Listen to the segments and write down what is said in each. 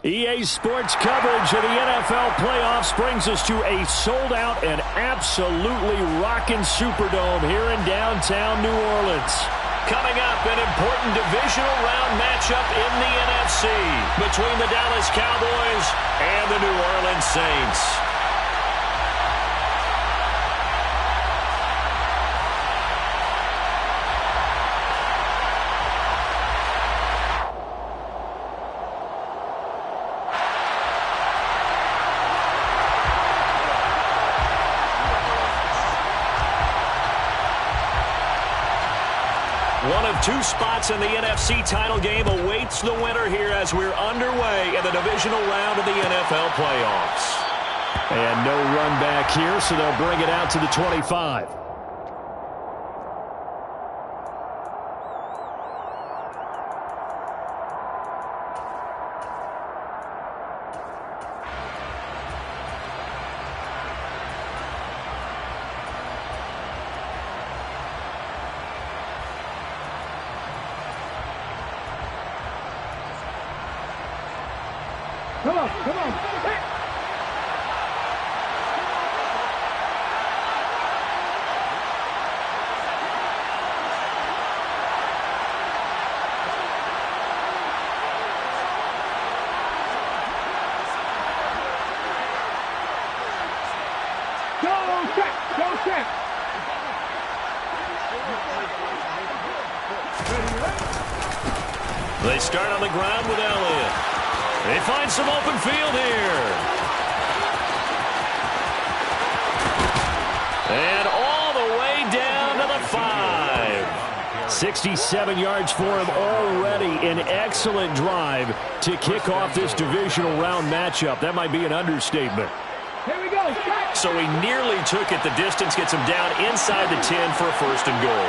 EA Sports coverage of the NFL playoffs brings us to a sold-out and absolutely rocking Superdome here in downtown New Orleans. Coming up, an important divisional round matchup in the NFC between the Dallas Cowboys and the New Orleans Saints. One of two spots in the NFC title game awaits the winner here as we're underway in the divisional round of the NFL playoffs. And no run back here, so they'll bring it out to the 25. Come on, come on. Go check, go check. They start on the ground with Elliott. They find some open field here. And all the way down to the 5. 67 yards for him already. An excellent drive to kick off this divisional round matchup. That might be an understatement. Here we go. So he nearly took it the distance, gets him down inside the 10 for a first and goal.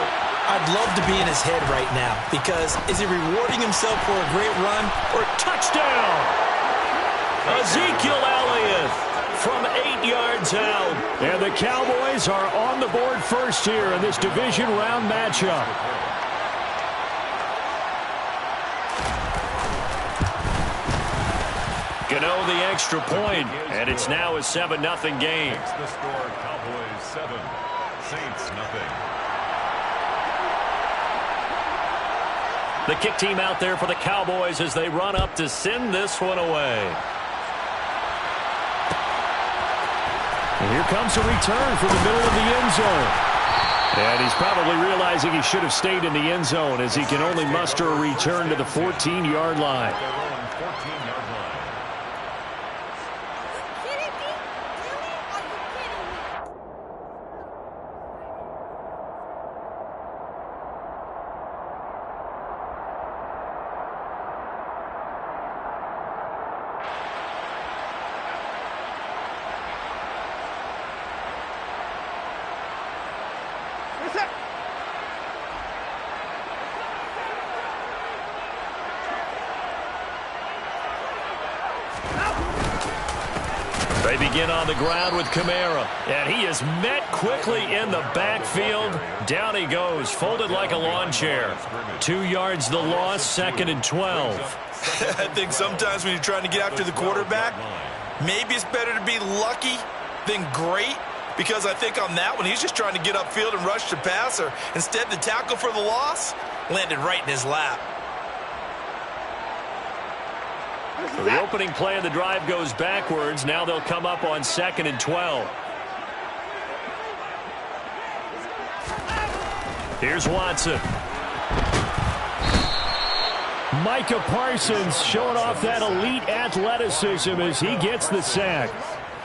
I'd love to be in his head right now because is he rewarding himself for a great run or touchdown? Ezekiel Elliott from 8 yards out. And the Cowboys are on the board first here in this division round matchup. Gano the extra point, and it's now a 7-0 game. The score, Cowboys 7, Saints nothing. The kick team out there for the Cowboys as they run up to send this one away. And here comes a return from the middle of the end zone. And he's probably realizing he should have stayed in the end zone as he can only muster a return to the 14-yard line. They begin on the ground with Kamara, and he is met quickly in the backfield. Down he goes, folded like a lawn chair. 2 yards the loss, 2nd and 12. I think sometimes when you're trying to get after the quarterback, maybe it's better to be lucky than great, because I think on that one, he's just trying to get upfield and rush the passer. Instead, the tackle for the loss landed right in his lap. So the opening play of the drive goes backwards. Now they'll come up on 2nd and 12. Here's Watson. Micah Parsons showing off that elite athleticism as he gets the sack.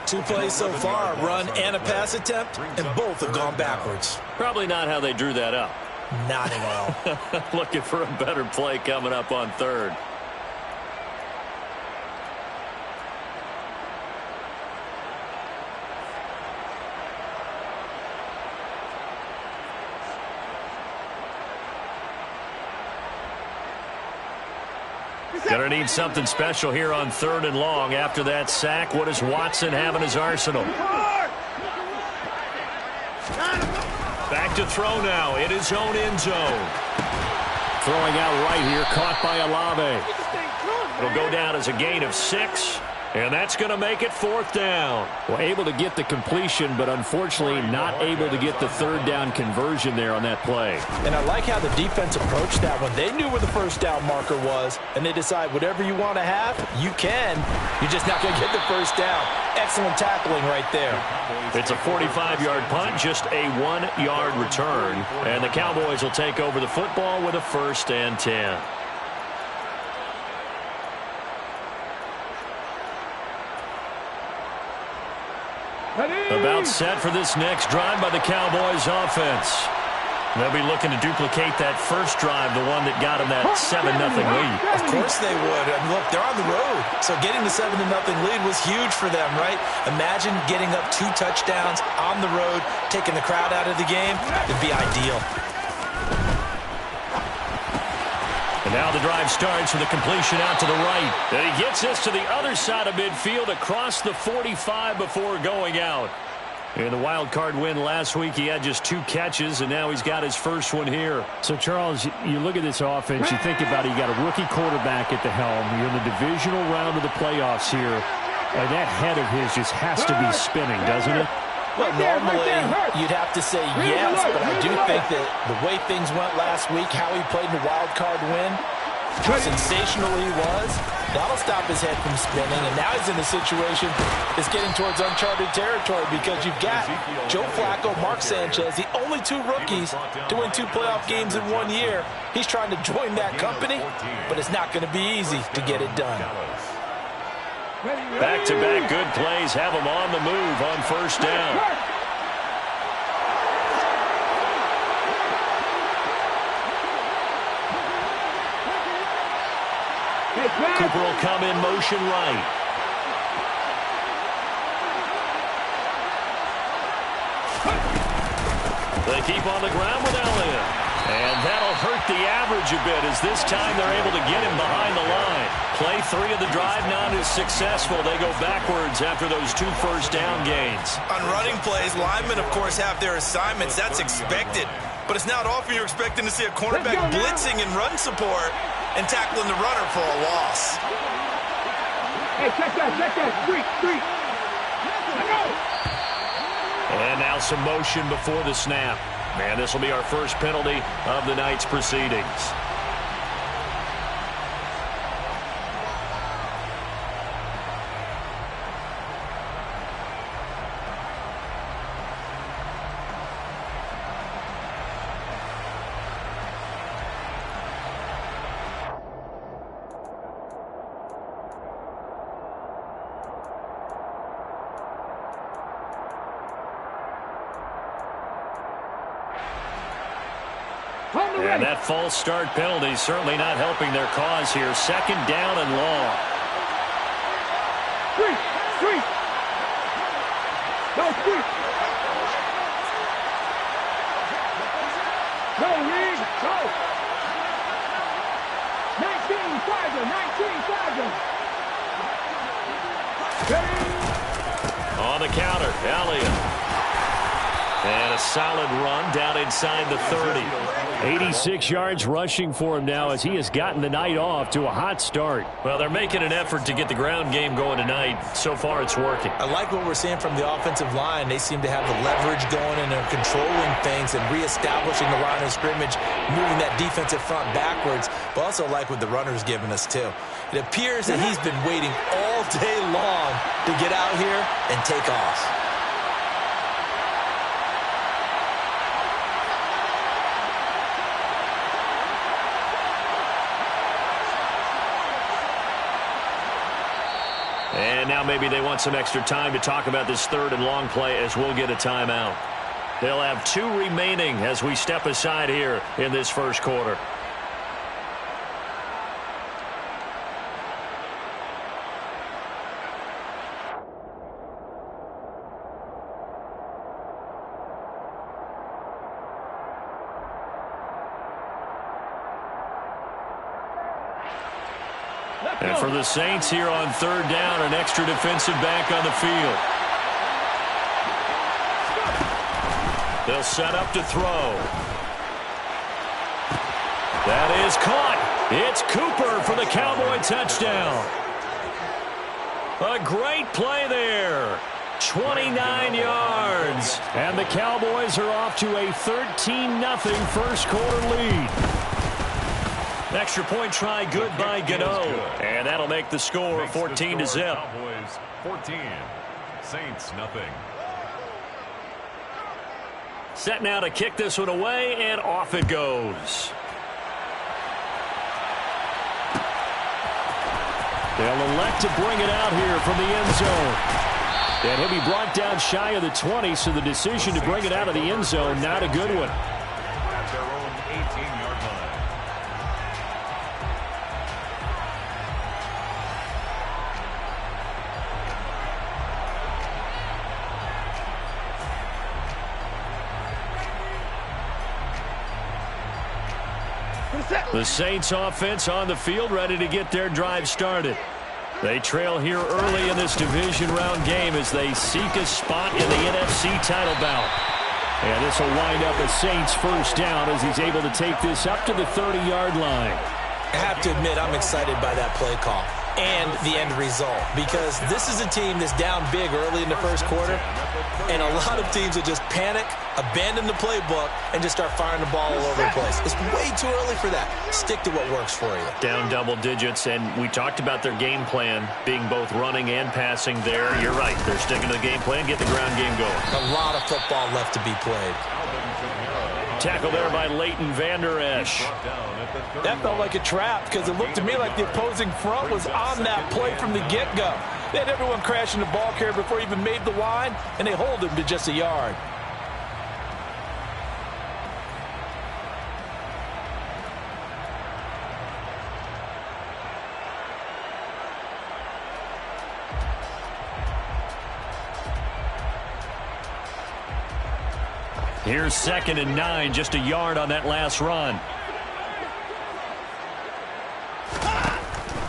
2 plays so far, a run and a pass attempt, and both have gone backwards. Probably not how they drew that up. Not at all. Looking for a better play coming up on 3rd. Gonna need something special here on 3rd and long. After that sack, what does Watson have in his arsenal? Back to throw now in his own end zone. Throwing out right here, caught by Olave. It'll go down as a gain of 6. And that's going to make it 4th down. Well, able to get the completion, but unfortunately not able to get the 3rd down conversion there on that play. And I like how the defense approached that one. They knew where the 1st down marker was, and they decide whatever you want to have, you can. You're just not going to get the 1st down. Excellent tackling right there. It's a 45-yard punt, just a 1-yard return. And the Cowboys will take over the football with a 1st and 10. About set for this next drive by the Cowboys offense. They'll be looking to duplicate that first drive, the one that got them that 7-0 lead. Of course they would. And look, they're on the road. So getting the 7-0 lead was huge for them, right? Imagine getting up 2 touchdowns on the road, taking the crowd out of the game. It'd be ideal. And now the drive starts with a completion out to the right. And he gets this to the other side of midfield across the 45 before going out. In the wild card win last week, he had just 2 catches, and now he's got his first one here. So, Charles, you look at this offense, you think about it, you got a rookie quarterback at the helm. You're in the divisional round of the playoffs here, and that head of his just has to be spinning, doesn't it? Well, normally you'd have to say yes, but I do think that the way things went last week, how he played in the wild card win, how sensational he was, that'll stop his head from spinning. And now he's in a situation that's getting towards uncharted territory because you've got Joe Flacco, Mark Sanchez, the only 2 rookies to win 2 playoff games in 1 year. He's trying to join that company, but it's not going to be easy to get it done. Back-to-back good plays have him on the move on 1st down. Cooper will come in motion right. They keep on the ground with Elliott. And that'll hurt the average a bit as this time they're able to get him behind the line. Play 3 of the drive not as successful. They go backwards after those 2 first down gains. On running plays, linemen, of course, have their assignments. That's expected. But it's not often you're expecting to see a cornerback blitzing in run support and tackling the runner for a loss. Hey, check that. Street. And now some motion before the snap. Man, this will be our first penalty of the night's proceedings. And that false start penalty certainly not helping their cause here. 2nd down and long. Street. Go, Street. Go, Reed. Go. 19 Tiger. On the counter, Elliott. And a solid run down inside the 30. 86 yards rushing for him now as he has gotten the night off to a hot start. Well, they're making an effort to get the ground game going tonight. So far, it's working. I like what we're seeing from the offensive line. They seem to have the leverage going and they're controlling things and reestablishing the line of scrimmage, moving that defensive front backwards. But also like what the runner's giving us, too. It appears that he's been waiting all day long to get out here and take off. And now maybe they want some extra time to talk about this 3rd and long play as we'll get a timeout. They'll have 2 remaining as we step aside here in this first quarter. And for the Saints here on 3rd down, an extra defensive back on the field. They'll set up to throw. That is caught. It's Cooper for the Cowboy touchdown. A great play there. 29 yards. And the Cowboys are off to a 13-0 first quarter lead. Extra point try good by Gano. And that'll make the score 14-0. Cowboys 14, Saints nothing. Set now to kick this one away, and off it goes. They'll elect to bring it out here from the end zone. And he'll be brought down shy of the 20, so the decision to bring it out of the end zone, not a good one. At their own 18-yard line. The Saints offense on the field, ready to get their drive started. They trail here early in this division round game as they seek a spot in the NFC title bout. And this will wind up a Saints first down as he's able to take this up to the 30-yard line. I have to admit, I'm excited by that play call and the end result, because this is a team that's down big early in the first quarter, and a lot of teams will just panic, abandon the playbook, and just start firing the ball all over the place. It's way too early for that. Stick to what works for you. Down double digits, and we talked about their game plan being both running and passing there. You're right. They're sticking to the game plan, get the ground game going. A lot of football left to be played. Tackle there by Leighton Vander Esch. That felt like a trap, because it looked to me like the opposing front was on that play from the get-go. They had everyone crashing the ball carrier before he even made the line, and they hold him to just a yard. Here's 2nd and 9, just a yard on that last run.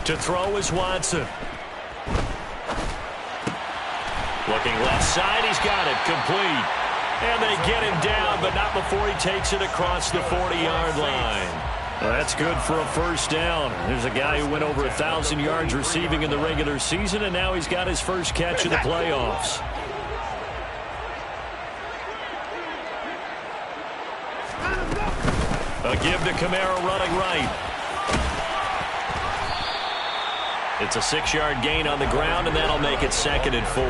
To throw is Watson. Looking left side, he's got it, complete. And they get him down, but not before he takes it across the 40-yard line. Well, that's good for a first down. There's a guy who went over 1,000 yards receiving in the regular season, and now he's got his first catch in the playoffs. A give to Kamara running right. It's a 6-yard gain on the ground, and that'll make it 2nd and 4.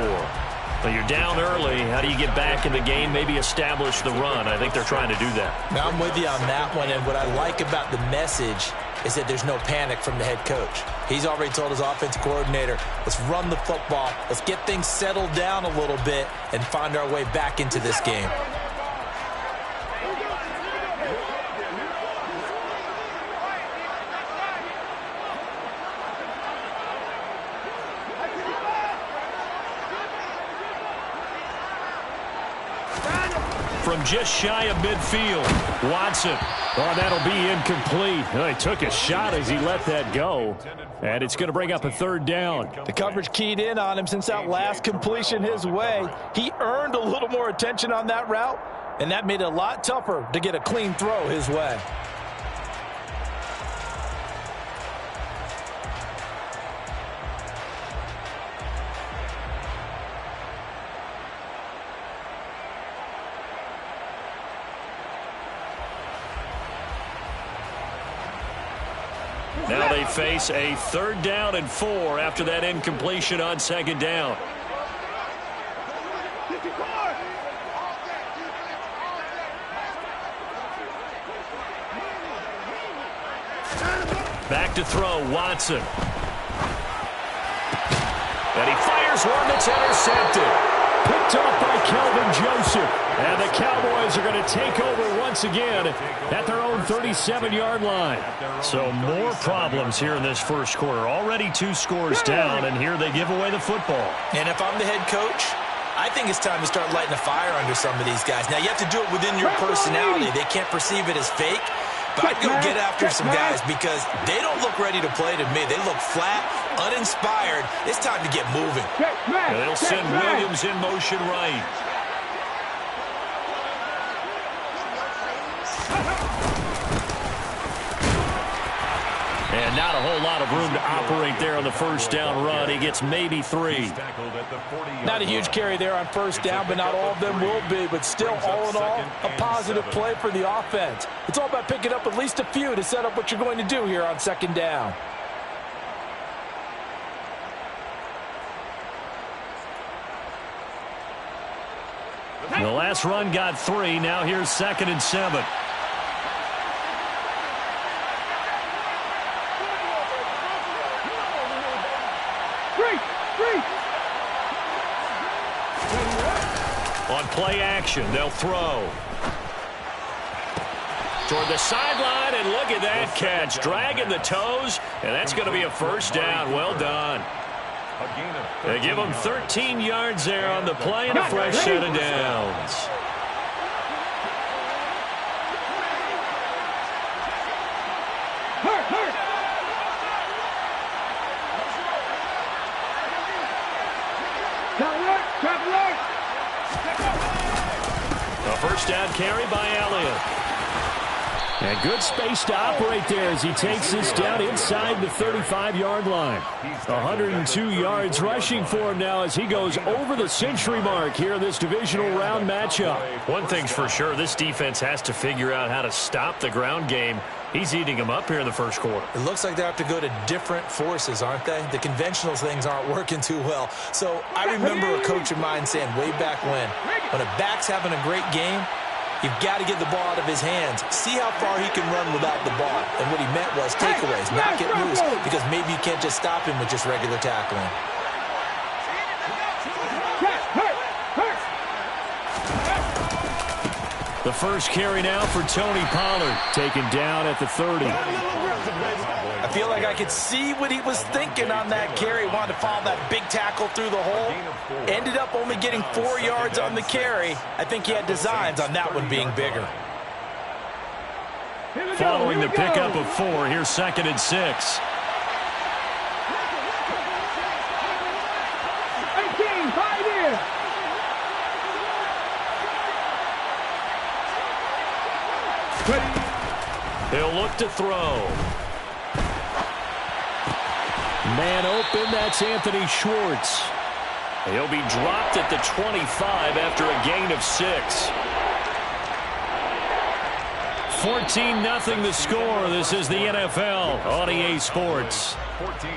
Well, you're down early. How do you get back in the game? Maybe establish the run. I think they're trying to do that. Now, I'm with you on that one, and what I like about the message is that there's no panic from the head coach. He's already told his offensive coordinator, let's run the football, let's get things settled down a little bit and find our way back into this game. From just shy of midfield, Watson. Oh, that'll be incomplete. Well, he took a shot as he let that go. And it's going to bring up a 3rd down. The coverage keyed in on him since that last completion his way. He earned a little more attention on that route, and that made it a lot tougher to get a clean throw his way. Now they face a 3rd down and 4 after that incompletion on 2nd down. Back to throw, Watson. And he fires one that's intercepted. Picked off by Kelvin Joseph. And the Cowboys are going to take over once again at their own 37-yard line. So more problems here in this first quarter. Already 2 scores down, and here they give away the football. And if I'm the head coach, I think it's time to start lighting a fire under some of these guys. Now, you have to do it within your personality. They can't perceive it as fake. But I'd go get after some guys because they don't look ready to play to me. They look flat, uninspired. It's time to get moving. And they'll send Williams in motion right. Not a whole lot of room to operate there on the first down run. He gets maybe 3. Not a huge carry there on first down, but not all of them will be. But still, all in all, a positive play for the offense. It's all about picking up at least a few to set up what you're going to do here on second down. The last run got 3. Now here's 2nd and 7. On play action, they'll throw. Toward the sideline, and look at that catch. Dragging the toes, and that's going to be a first down. Well done. They give him 13 yards there on the play and a fresh set of downs. A first down carry by Elliott. And good space to operate there as he takes this down inside the 35-yard line. 102 yards rushing for him now as he goes over the century mark here in this divisional round matchup. One thing's for sure, this defense has to figure out how to stop the ground game. He's eating them up here in the first quarter. It looks like they have to go to different forces, aren't they? The conventional things aren't working too well. So I remember a coach of mine saying way back when a back's having a great game, you've got to get the ball out of his hands. See how far he can run without the ball. And what he meant was takeaways, not get loose, because maybe you can't just stop him with just regular tackling. The first carry now for Tony Pollard, taken down at the 30. I feel like I could see what he was thinking on that carry. Wanted to follow that big tackle through the hole. Ended up only getting 4 yards on the carry. I think he had designs on that one being bigger. Following the pickup of 4, here's 2nd and 6. He'll look to throw. Man open, that's Anthony Schwartz. He'll be dropped at the 25 after a gain of 6. 14-0 the score. This is the NFL on EA Sports. 14,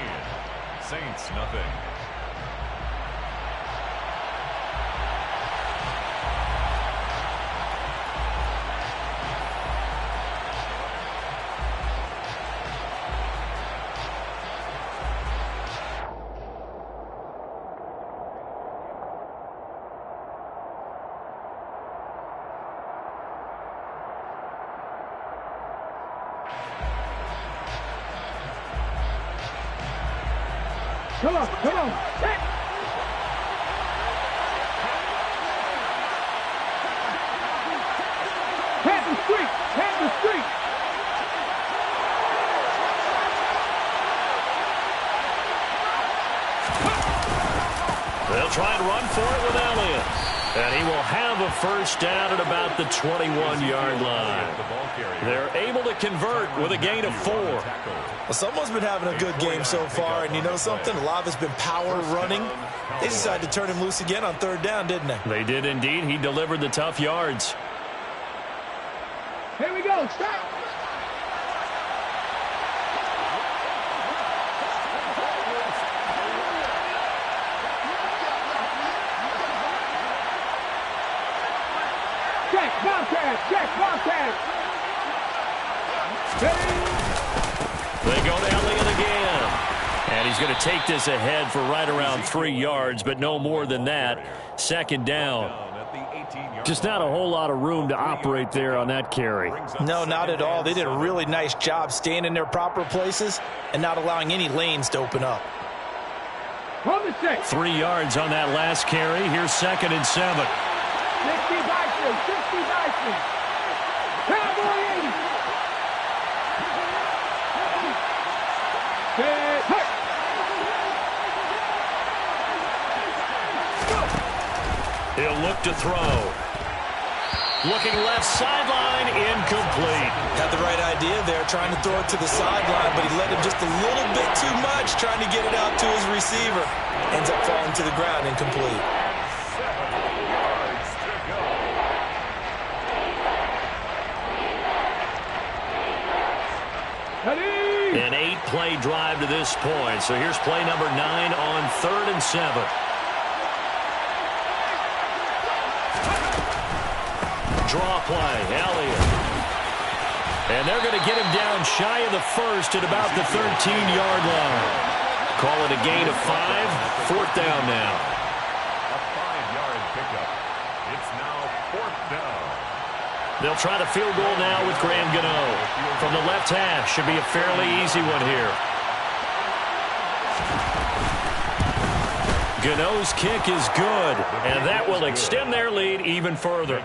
Saints nothing. Come on, come on. Hey. Tap the street, tap the street. They'll try and run for it with Elliott. And he will have a first down at about the 21-yard line. They're able to convert with a gain of 4. Well, someone's been having a good game so far, and you know something? A lot of it's been power running. They decided to turn him loose again on 3rd down, didn't they? They did indeed. He delivered the tough yards. Here we go. Stop. Check, Bobcat, check, Bobcat. They go to Elliott again. And he's going to take this ahead for right around 3 yards, but no more than that. 2nd down. Just not a whole lot of room to operate there on that carry. No, not at all. They did a really nice job staying in their proper places and not allowing any lanes to open up. 3 yards on that last carry. Here's 2nd and 7. 60 Bison, 60 Bison. Cowboy 80. He'll look to throw. Looking left sideline, incomplete. Had the right idea there, trying to throw it to the sideline, but he let him just a little bit too much, trying to get it out to his receiver. Ends up falling to the ground, incomplete. 7 yards to go. An 8-play drive to this point. So here's play number 9 on 3rd and 7. Draw play, Elliott. And they're going to get him down shy of the first at about the 13-yard line. Call it a gain of 5. 4th down now. A 5-yard pickup. It's now 4th down. They'll try the field goal now with Graham Gano. From the left hash, should be a fairly easy one here. Gano's kick is good, and that will extend their lead even further.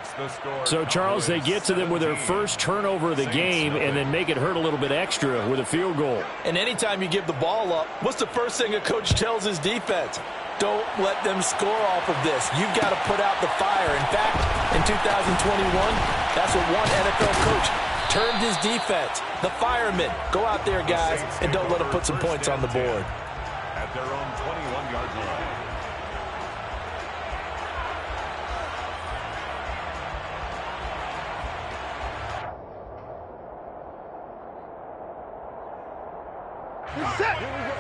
So, Charles, they get to them with their first turnover of the game and then make it hurt a little bit extra with a field goal. And anytime you give the ball up, what's the first thing a coach tells his defense? Don't let them score off of this. You've got to put out the fire. In fact, in 2021, that's what one NFL coach termed his defense. The firemen. Go out there, guys, and don't let them put some points on the board. At their own 21-yard line.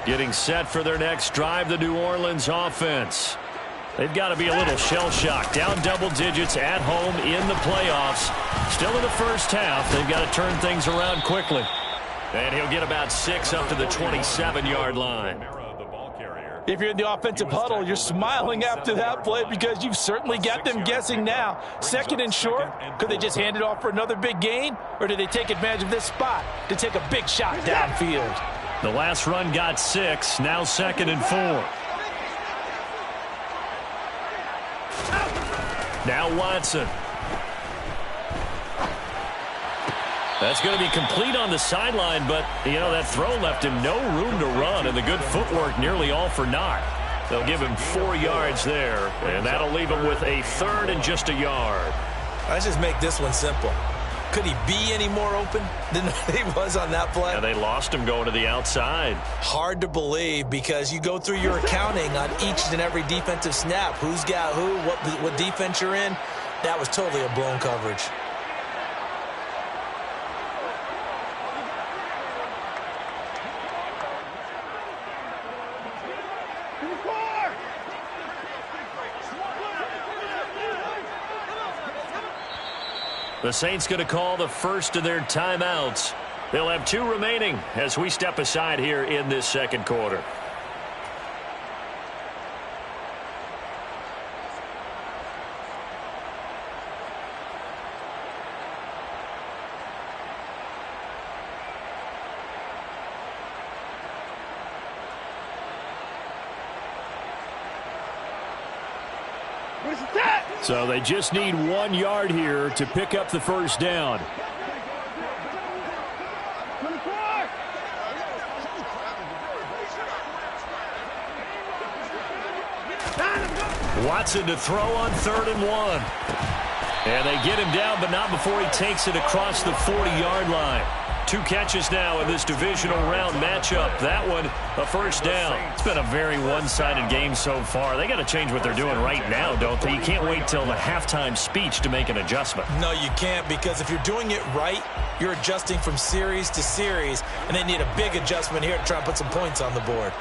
Getting set for their next drive, the New Orleans offense. They've got to be a little shell-shocked. Down double digits at home in the playoffs. Still in the first half. They've got to turn things around quickly. And he'll get about 6 up to the 27-yard line. If you're in the offensive huddle, you're smiling after that play because you've certainly got them guessing now. 2nd and short, could they just hand it off for another big gain? Or do they take advantage of this spot to take a big shot downfield? The last run got 6, now 2nd and 4. Now Watson. That's going to be complete on the sideline, but, you know, that throw left him no room to run, and the good footwork nearly all for naught. They'll give him 4 yards there, and that'll leave him with a 3rd and just a yard. Let's just make this one simple. Could he be any more open than he was on that play? Yeah, they lost him going to the outside. Hard to believe because you go through your accounting on each and every defensive snap. Who's got who, what defense you're in. That was totally a blown coverage. The Saints going to call the first of their timeouts. They'll have 2 remaining as we step aside here in this second quarter. So they just need 1 yard here to pick up the first down. Watson to throw on 3rd and 1. And they get him down, but not before he takes it across the 40-yard line. 2 catches now in this divisional round matchup. That one, a first down. It's been a very one-sided game so far. They got to change what they're doing right now, don't they? You can't wait till the halftime speech to make an adjustment. No, you can't, because if you're doing it right, you're adjusting from series to series, and they need a big adjustment here to try and put some points on the board.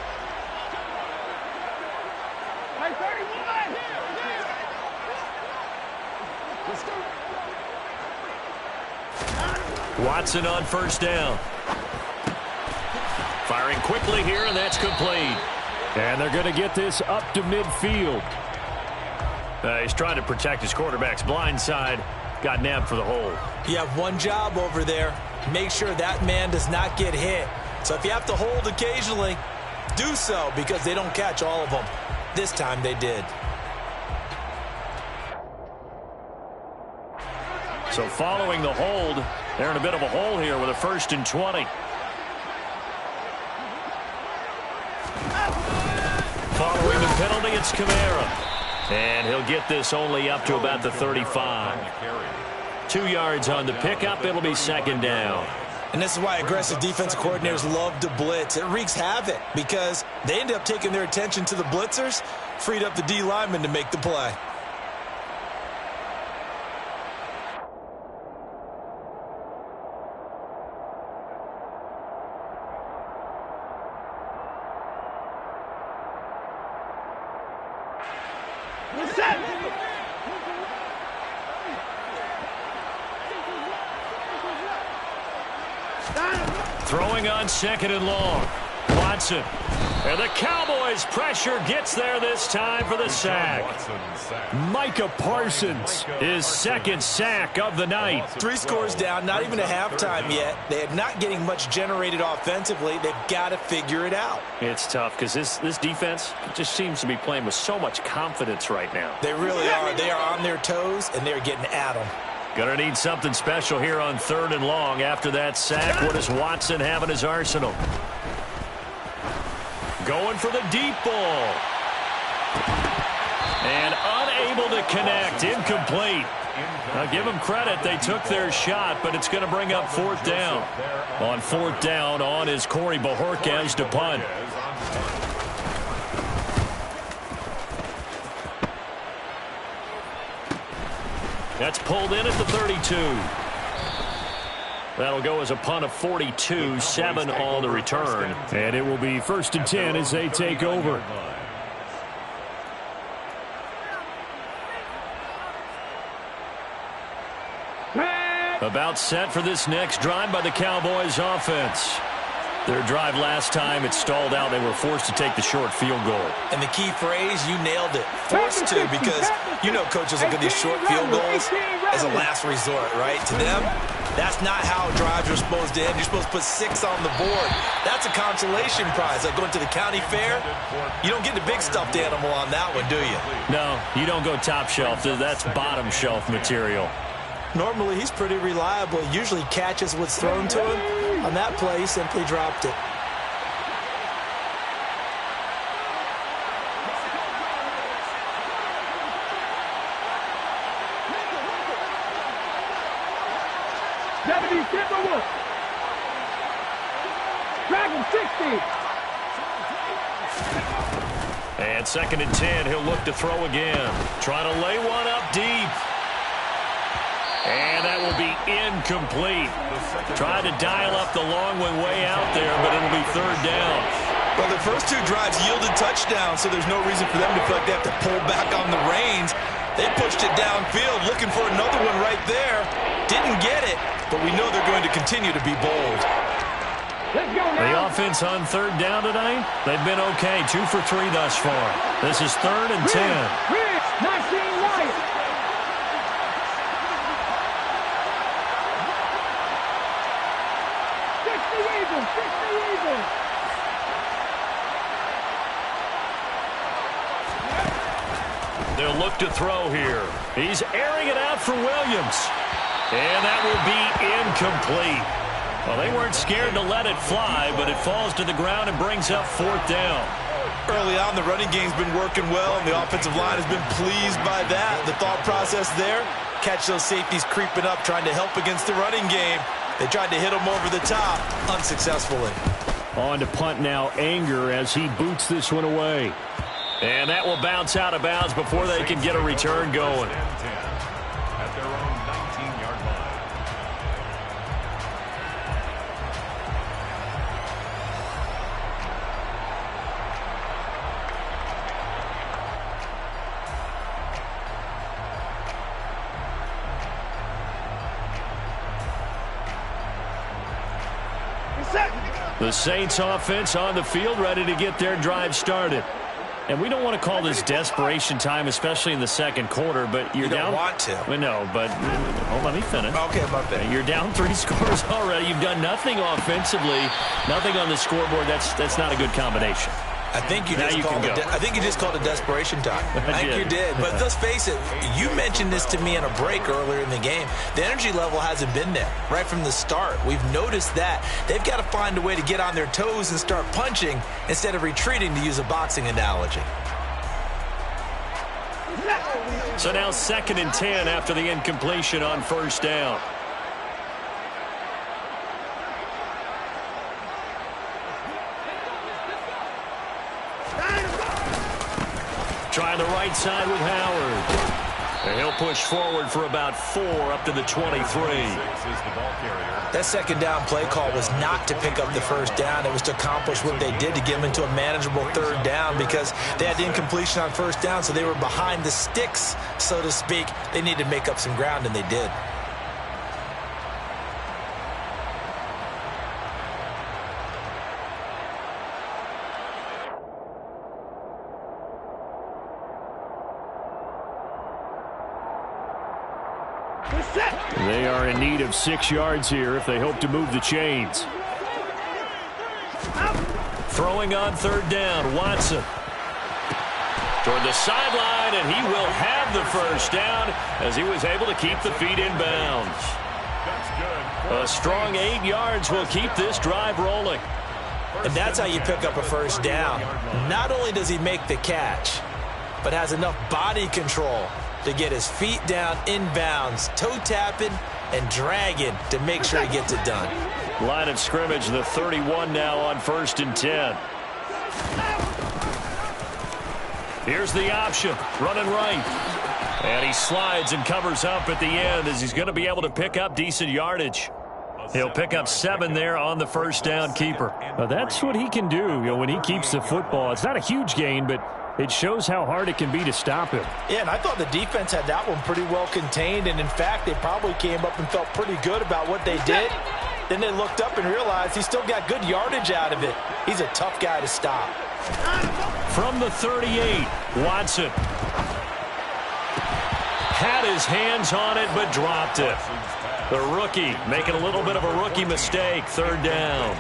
Watson on first down. Firing quickly here, and that's complete. And they're going to get this up to midfield. He's trying to protect his quarterback's blind side. Got nabbed for the hold. You have one job over there. Make sure that man does not get hit. So if you have to hold occasionally, do so, because they don't catch all of them. This time they did. So following the hold, they're in a bit of a hole here with a 1st and 20. Following the penalty, it's Kamara. And he'll get this only up to about the 35. 2 yards on the pickup. It'll be 2nd down. And this is why aggressive defensive coordinators love to blitz. It wreaks havoc because they end up taking their attention to the blitzers, freed up the D lineman to make the play. Throwing on 2nd and long. Watson. And the Cowboys' pressure gets there this time for the sack. Micah Parsons, his 2nd sack of the night. 3 scores down, not even a halftime yet. They are not getting much generated offensively. They've got to figure it out. It's tough because this defense just seems to be playing with so much confidence right now. They really are. They are on their toes, and they're getting at them. Gonna need something special here on 3rd and long. After that sack, what does Watson have in his arsenal? Going for the deep ball. And unable to connect. Incomplete. Now give them credit. They took their shot, but it's going to bring up 4th down. On 4th down, on is Corey Bojorquez to punt. That's pulled in at the 32. That'll go as a punt of 42, 7 on the return. And it will be 1st and 10 as they take over. About set for this next drive by the Cowboys offense. Their drive last time, it stalled out. They were forced to take the short field goal. And the key phrase, you nailed it. Forced to, because you know coaches look at these short field goals as a last resort, right? To them, that's not how drives are supposed to end. You're supposed to put 6 on the board. That's a consolation prize. Like going to the county fair, you don't get the big stuffed animal on that one, do you? No, you don't go top shelf. That's bottom shelf material. Normally, he's pretty reliable. He usually catches what's thrown to him. On that play, he simply dropped it. Dragon 60. And 2nd and 10, he'll look to throw again. Trying to lay one up deep. And that will be incomplete. Tried to dial up the long one way out there, but it'll be 3rd down. Well, the first 2 drives yielded touchdowns, so there's no reason for them to feel like they have to pull back on the reins. They pushed it downfield, looking for another one right there. Didn't get it, but we know they're going to continue to be bold. The offense on 3rd down tonight, they've been okay. 2 for 3 thus far. This is 3rd and 10. 19 right. They'll look to throw here. He's airing it out for Williams. And that will be incomplete. Well, they weren't scared to let it fly, but it falls to the ground and brings up 4th down. Early on, the running game's been working well, and the offensive line has been pleased by that. The thought process there, catch those safeties creeping up, trying to help against the running game. They tried to hit them over the top, unsuccessfully. On to punt now, Anger, as he boots this one away. And that will bounce out of bounds before they can get a return going. At their own 19-yard line. The Saints offense on the field, ready to get their drive started. And we don't want to call this desperation time, especially in the 2nd quarter, but you're down. You don't want to. We know, but let me finish. Okay, my bad. You're down 3 scores already. You've done nothing offensively, nothing on the scoreboard. That's not a good combination. I think you just called it desperation time. I think you did. But let's face it, you mentioned this to me in a break earlier in the game. The energy level hasn't been there right from the start. We've noticed that. They've got to find a way to get on their toes and start punching instead of retreating, to use a boxing analogy. So now 2nd and 10 after the incompletion on 1st down. right side with Howard. And he'll push forward for about 4 up to the 23. That second down play call was not to pick up the first down. It was to accomplish what they did, to get them into a manageable third down, because they had the incompletion on first down, so they were behind the sticks, so to speak. They needed to make up some ground, and they did. They are in need of 6 yards here if they hope to move the chains. Throwing on third down, Watson. Toward the sideline, and he will have the first down as he was able to keep the feet in bounds. A strong 8 yards will keep this drive rolling. And that's how you pick up a first down. Not only does he make the catch, but has enough body control to get his feet down inbounds, toe tapping and dragging to make sure he gets it done. Line of scrimmage, the 31 now on 1st and 10. Here's the option, running right. And he slides and covers up at the end as he's going to be able to pick up decent yardage. He'll pick up 7 there on the first down keeper. Now that's what he can do, when he keeps the football. It's not a huge gain, but it shows how hard it can be to stop him. Yeah, and I thought the defense had that one pretty well contained, and in fact, they probably came up and felt pretty good about what they did. Then they looked up and realized he still got good yardage out of it. He's a tough guy to stop. From the 38, Watson. Had his hands on it, but dropped it. The rookie making a little bit of a rookie mistake, third down.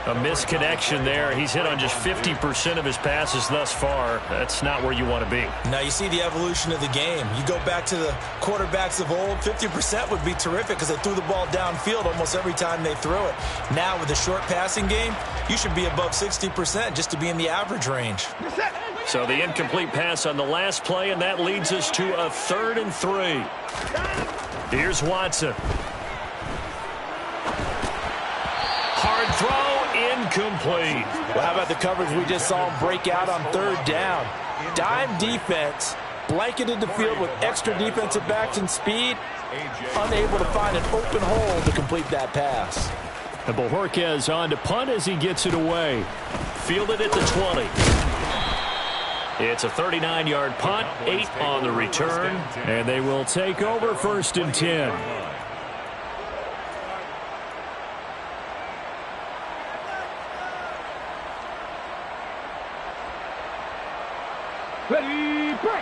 A misconnection there. He's hit on just 50% of his passes thus far. That's not where you want to be. Now you see the evolution of the game. You go back to the quarterbacks of old, 50% would be terrific because they threw the ball downfield almost every time they threw it. Now with the short passing game, you should be above 60% just to be in the average range. So the incomplete pass on the last play, and that leads us to a 3rd and 3. Here's Watson. Hard throw, incomplete. Well, how about the coverage we just saw him break out on third down? Dime defense, blanketed the field with extra defensive backs and speed, unable to find an open hole to complete that pass. And Bojorquez on to punt as he gets it away. Fielded at the 20. It's a 39-yard punt, 8 on the return, and they will take over 1st and 10.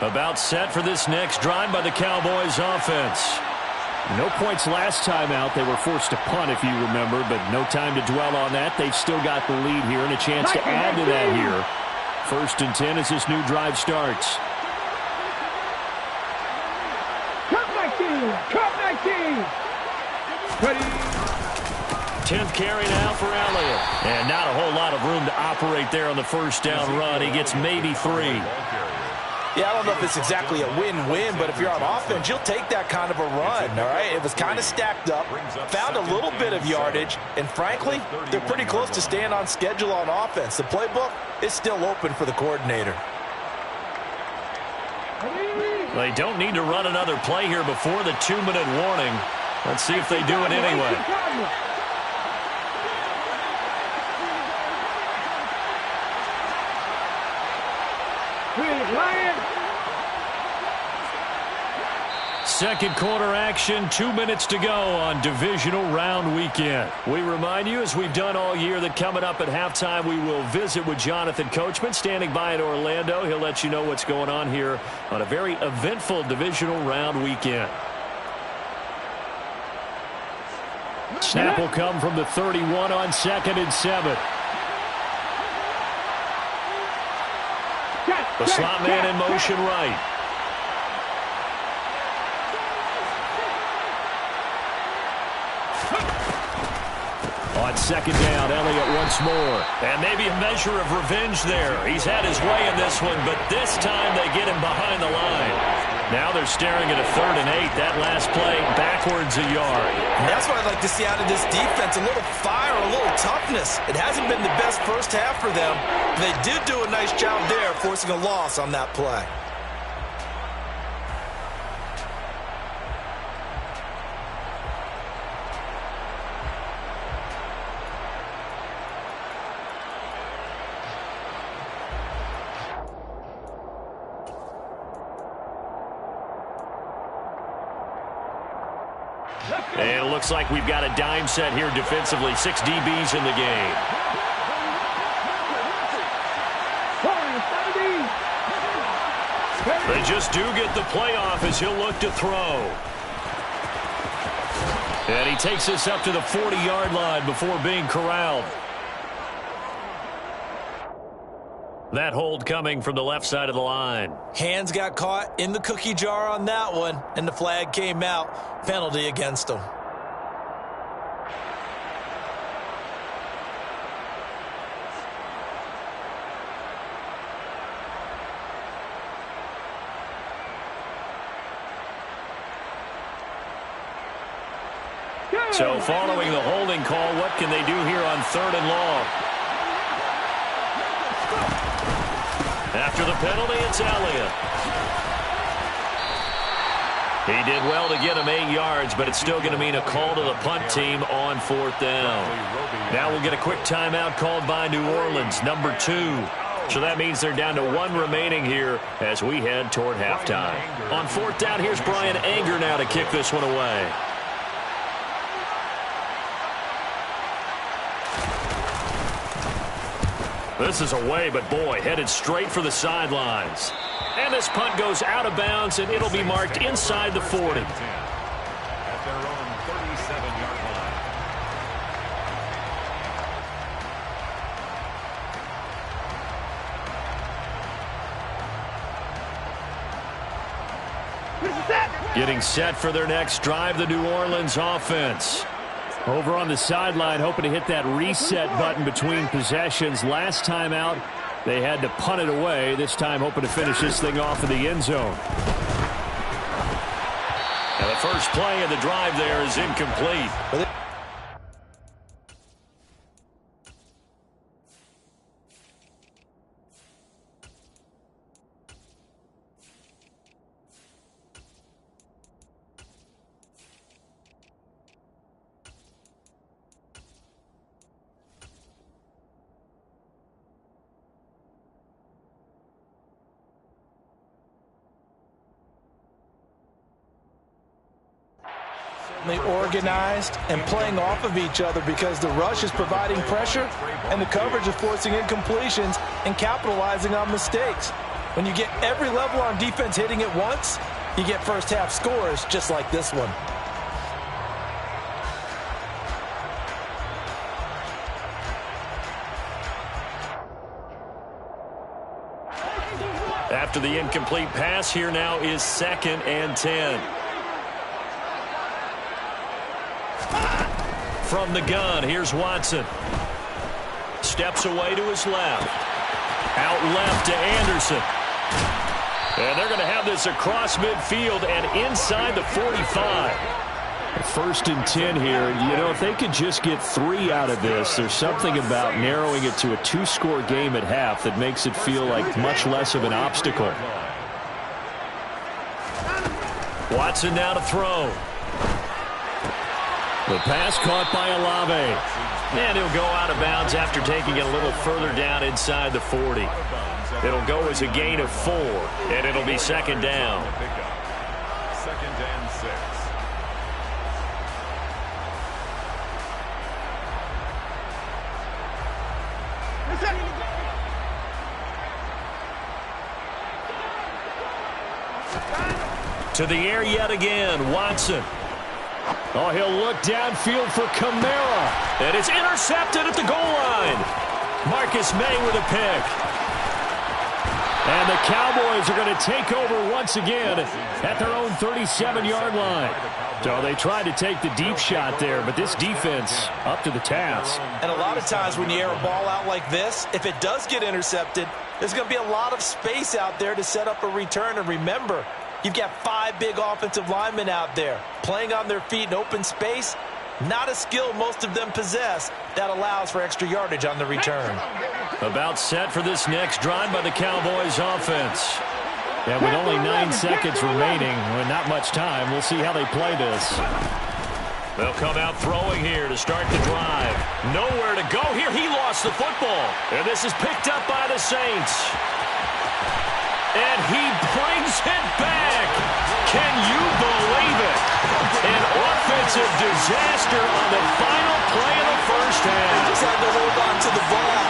About set for this next drive by the Cowboys offense. No points last time out. They were forced to punt, if you remember, but no time to dwell on that. They've still got the lead here and a chance to add to that here. 1st and 10 as this new drive starts. Cut 19! Cut 19! Ready? 10th carry now for Elliott. And not a whole lot of room to operate there on the first down run. He gets maybe 3. Yeah, I don't know if it's exactly a win-win, but if you're on offense, you'll take that kind of a run, all right? It was kind of stacked up, found a little bit of yardage, and frankly, they're pretty close to staying on schedule on offense. The playbook is still open for the coordinator. They don't need to run another play here before the 2-minute warning. Let's see if they do it anyway. Second quarter action, 2 minutes to go on divisional round weekend. We remind you, as we've done all year, that coming up at halftime, we will visit with Jonathan Coachman, standing by in Orlando. He'll let you know what's going on here on a very eventful divisional round weekend. Snap will come from the 31 on 2nd and 7. The slot man in motion right. On 2nd down, Elliott once more. And maybe a measure of revenge there. He's had his way in this one, but this time they get him behind the line. Now they're staring at a 3rd and 8. That last play, backwards a yard. And that's what I'd like to see out of this defense, a little fire, a little toughness. It hasn't been the best first half for them. They did do a nice job there, forcing a loss on that play. And it looks like we've got a dime set here defensively. 6 DBs in the game. They just do get the playoff as he'll look to throw. And he takes this up to the 40-yard line before being corralled. That hold coming from the left side of the line. Hands got caught in the cookie jar on that one, and the flag came out. Penalty against him. So following the holding call, what can they do here on 3rd and long? After the penalty, it's Elliott. He did well to get him 8 yards, but it's still going to mean a call to the punt team on 4th down. Now we'll get a quick timeout called by New Orleans, number 2. So that means they're down to 1 remaining here as we head toward halftime. On 4th down, here's Brian Anger now to kick this one away. This is away, but boy, headed straight for the sidelines. And this punt goes out of bounds, and it'll be marked inside the 40. At their own 37-yard line. Getting set for their next drive, the New Orleans offense. Over on the sideline, hoping to hit that reset button between possessions. Last time out, they had to punt it away. This time, hoping to finish this thing off in the end zone. And the first play of the drive there is incomplete. Organized and playing off of each other because the rush is providing pressure and the coverage is forcing incompletions and capitalizing on mistakes. When you get every level on defense hitting at once, you get first half scores just like this one. After the incomplete pass, here now is 2nd and 10. From the gun, here's Watson. Steps away to his left. Out left to Anderson. And they're going to have this across midfield and inside the 45. 1st and 10 here. You know, if they could just get 3 out of this, there's something about narrowing it to a 2-score game at half that makes it feel like much less of an obstacle. Watson now to throw. The pass caught by Olave. And he'll go out of bounds after taking it a little further down inside the 40. It'll go as a gain of 4, and it'll be 2nd down. 2nd and 6. To the air yet again, Watson. Oh, he'll look downfield for Kamara. And it's intercepted at the goal line. Marcus May with a pick. And the Cowboys are going to take over once again at their own 37-yard line. So they tried to take the deep shot there, but this defense up to the task. And a lot of times when you air a ball out like this, if it does get intercepted, there's going to be a lot of space out there to set up a return. And remember, you've got 5 big offensive linemen out there playing on their feet in open space. Not a skill most of them possess that allows for extra yardage on the return. About set for this next drive by the Cowboys offense. Yeah, with only 9 seconds remaining, with not much time, we'll see how they play this. They'll come out throwing here to start the drive. Nowhere to go here. He lost the football. And this is picked up by the Saints. And he brings it back. Can you believe it? An offensive Defensive disaster on the final play of the first half. They just had to hold on to the ball.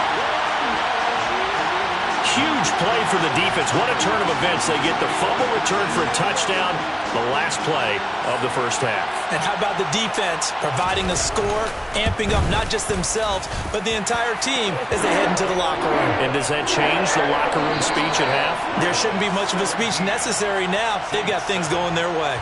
Huge play for the defense. What a turn of events. They get the fumble return for a touchdown, the last play of the first half. And how about the defense providing a score, amping up not just themselves, but the entire team as they head into the locker room. And does that change the locker room speech at half? There shouldn't be much of a speech necessary now. They've got things going their way.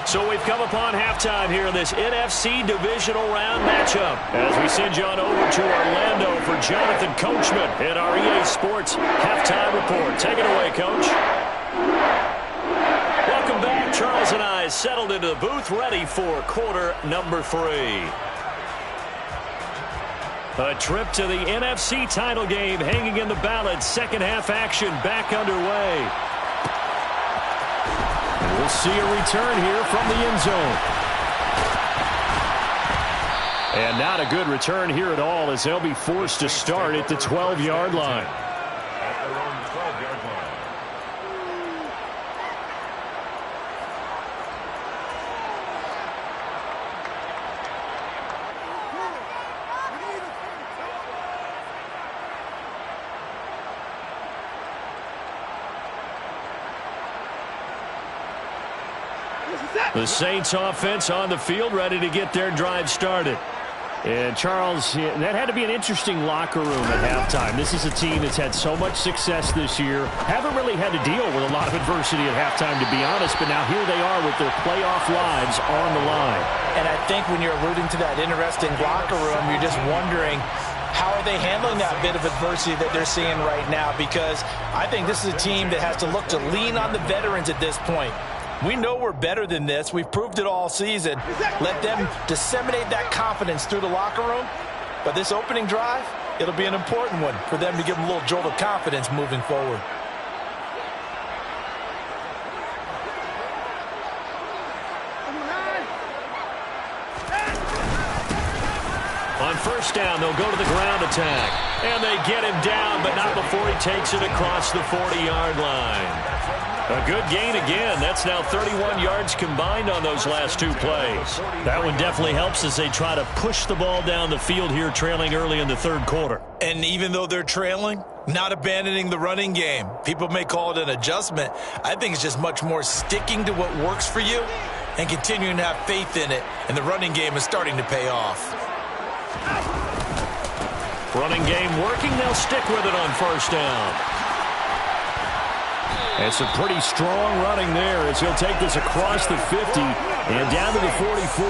So we've come upon halftime here in this NFC divisional round matchup as we send you on over to Orlando for Jonathan Coachman at our EA Sports Halftime Report. Take it away, Coach. Welcome back. Charles and I settled into the booth ready for quarter number 3. A trip to the NFC title game hanging in the balance. Second half action back underway. We'll see a return here from the end zone. And not a good return here at all as they'll be forced to start at the 12-yard line. At their own 12-yard line. The Saints offense on the field ready to get their drive started. And Charles, that had to be an interesting locker room at halftime. This is a team that's had so much success this year. Haven't really had to deal with a lot of adversity at halftime, to be honest. But now here they are with their playoff lives on the line. And I think when you're alluding to that interesting locker room, you're just wondering, how are they handling that bit of adversity that they're seeing right now? Because I think this is a team that has to look to lean on the veterans at this point. We know we're better than this. We've proved it all season. Let them disseminate that confidence through the locker room. But this opening drive, it'll be an important one for them to give them a little jolt of confidence moving forward. On first down, they'll go to the ground attack. And they get him down, but not before he takes it across the 40-yard line. A good gain again. That's now 31 yards combined on those last 2 plays. That one definitely helps as they try to push the ball down the field here, trailing early in the third quarter. And even though they're trailing, not abandoning the running game. People may call it an adjustment. I think it's just much more sticking to what works for you and continuing to have faith in it. And the running game is starting to pay off. Running game working. They'll stick with it on first down. And some pretty strong running there as he'll take this across the 50 and down to the 44.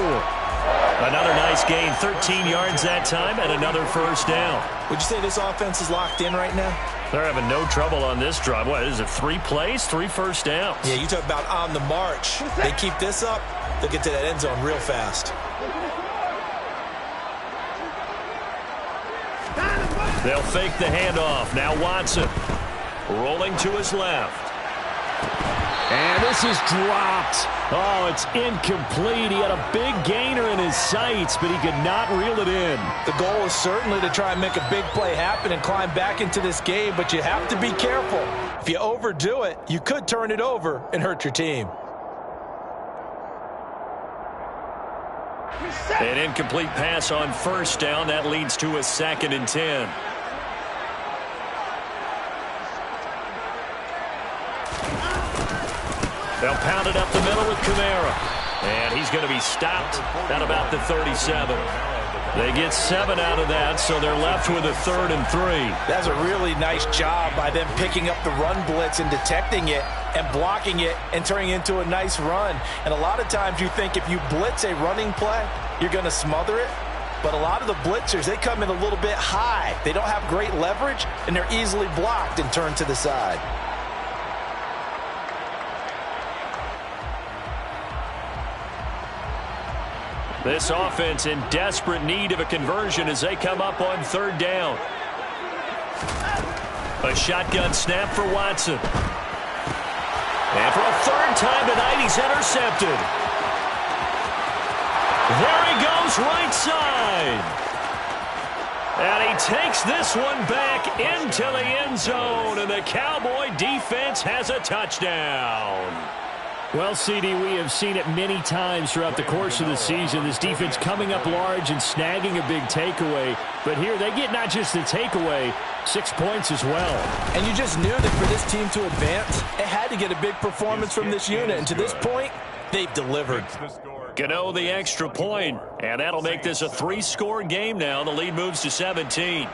Another nice gain, 13 yards that time, and another first down. Would you say this offense is locked in right now? They're having no trouble on this drive. What is it, 3 plays, 3 first downs? Yeah, you talk about on the march. They keep this up, they'll get to that end zone real fast. They'll fake the handoff. Now Watson rolling to his left. And this is dropped. Oh, it's incomplete. He had a big gainer in his sights, but he could not reel it in. The goal is certainly to try and make a big play happen and climb back into this game, but you have to be careful. If you overdo it, you could turn it over and hurt your team. An incomplete pass on first down. That leads to a 2nd and 10. They'll pound it up the middle with Kamara. And he's going to be stopped at about the 37. They get 7 out of that, so they're left with a 3rd and 3. That's a really nice job by them picking up the run blitz and detecting it and blocking it and turning it into a nice run. And a lot of times you think if you blitz a running play, you're going to smother it. But a lot of the blitzers, they come in a little bit high. They don't have great leverage, and they're easily blocked and turned to the side. This offense in desperate need of a conversion as they come up on 3rd down. A shotgun snap for Watson. And for a 3rd time tonight, he's intercepted. There he goes, right side. And he takes this one back into the end zone, and the Cowboy defense has a touchdown. Well, CD, we have seen it many times throughout the course of the season. This defense coming up large and snagging a big takeaway. But here they get not just the takeaway, 6 points as well. And you just knew that for this team to advance, it had to get a big performance from this unit. And to this point, they've delivered. Gano the extra point, and that'll make this a 3-score game now. The lead moves to 17.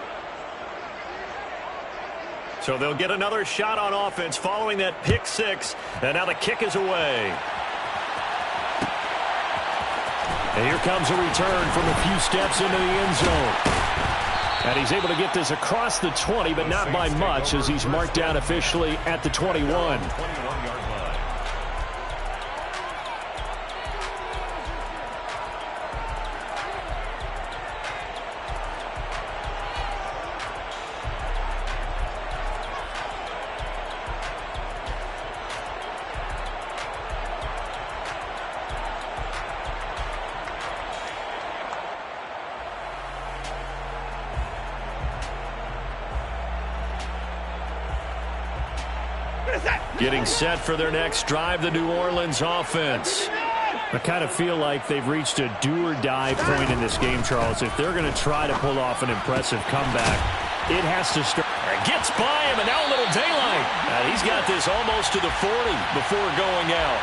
So they'll get another shot on offense following that pick 6, and now the kick is away. And here comes a return from a few steps into the end zone. And he's able to get this across the 20, but not by much, as he's marked down officially at the 21. Getting set for their next drive, the New Orleans offense. I kind of feel like they've reached a do-or-die point in this game, Charles. If they're going to try to pull off an impressive comeback, it has to start. Gets by him, and now a little daylight. He's got this almost to the 40 before going out.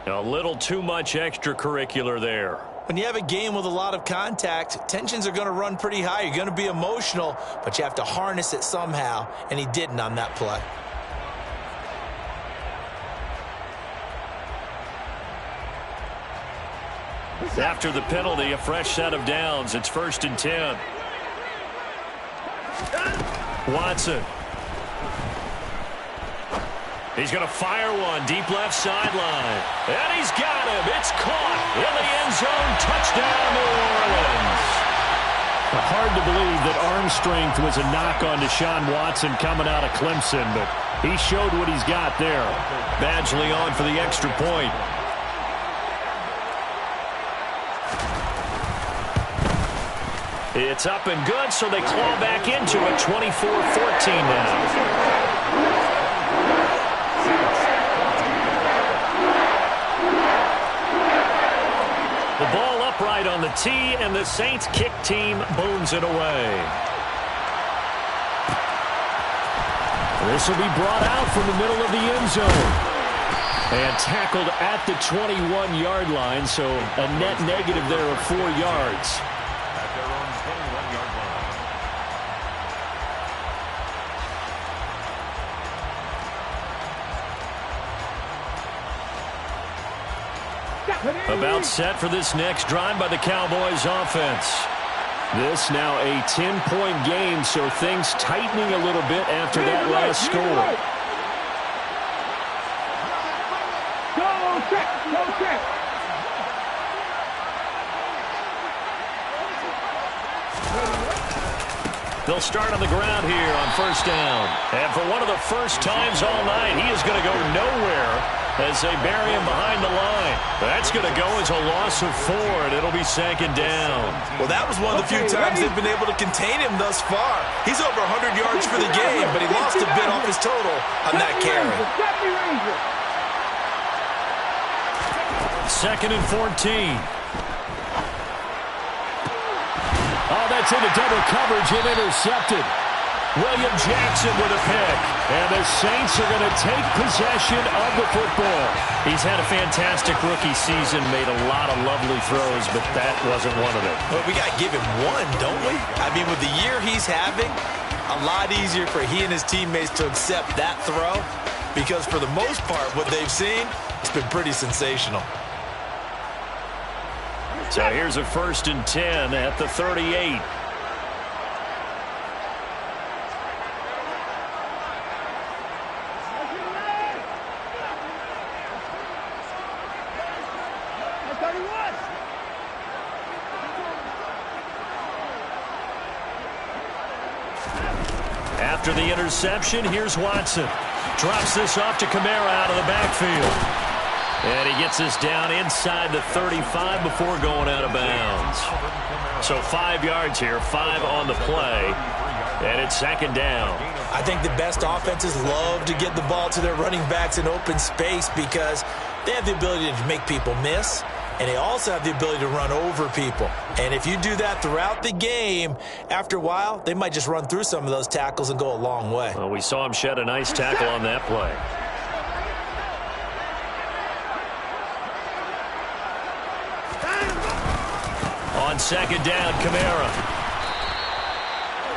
A little too much extracurricular there. When you have a game with a lot of contact, tensions are going to run pretty high. You're going to be emotional, but you have to harness it somehow, and he didn't on that play. After the penalty, a fresh set of downs. It's 1st and 10. Watson. He's going to fire one deep left sideline. And he's got him. It's caught in the end zone. Touchdown, New Orleans. Hard to believe that arm strength was a knock on Deshaun Watson coming out of Clemson, but he showed what he's got there. Badgley on for the extra point. It's up and good, so they claw back into it, 24-14 now. The ball upright on the tee, and the Saints kick team booms it away. This will be brought out from the middle of the end zone. And tackled at the 21-yard line, so a net negative there of 4 yards. About set for this next drive by the Cowboys offense. This now a 10-point game, so things tightening a little bit after that last score. Go check, go check. They'll start on the ground here on 1st down. And for one of the first times all night, he is going to go nowhere as they bury him behind the line. That's going to go as a loss of 4, and it'll be 2nd down. Well, that was one of the few times they've been able to contain him thus far. He's over 100 yards for the game, but he lost a bit off his total on that carry. 2nd and 14. Oh, that's into double coverage and intercepted. William Jackson with a pick. And the Saints are going to take possession of the football. He's had a fantastic rookie season, made a lot of lovely throws, but that wasn't one of them. Well, we got to give him one, don't we? I mean, with the year he's having, a lot easier for he and his teammates to accept that throw, because for the most part, what they've seen, it's been pretty sensational. So here's a 1st and 10 at the 38. After the interception, here's Watson. Drops this off to Kamara out of the backfield. And he gets this down inside the 35 before going out of bounds. So 5 yards here, 5 on the play, and it's 2nd down. I think the best offenses love to get the ball to their running backs in open space because They have the ability to make people miss, and they also have the ability to run over people. And if you do that throughout the game, after a while, they might just run through some of those tackles and go a long way. Well, we saw him shed a nice tackle on that play. On second down, Kamara.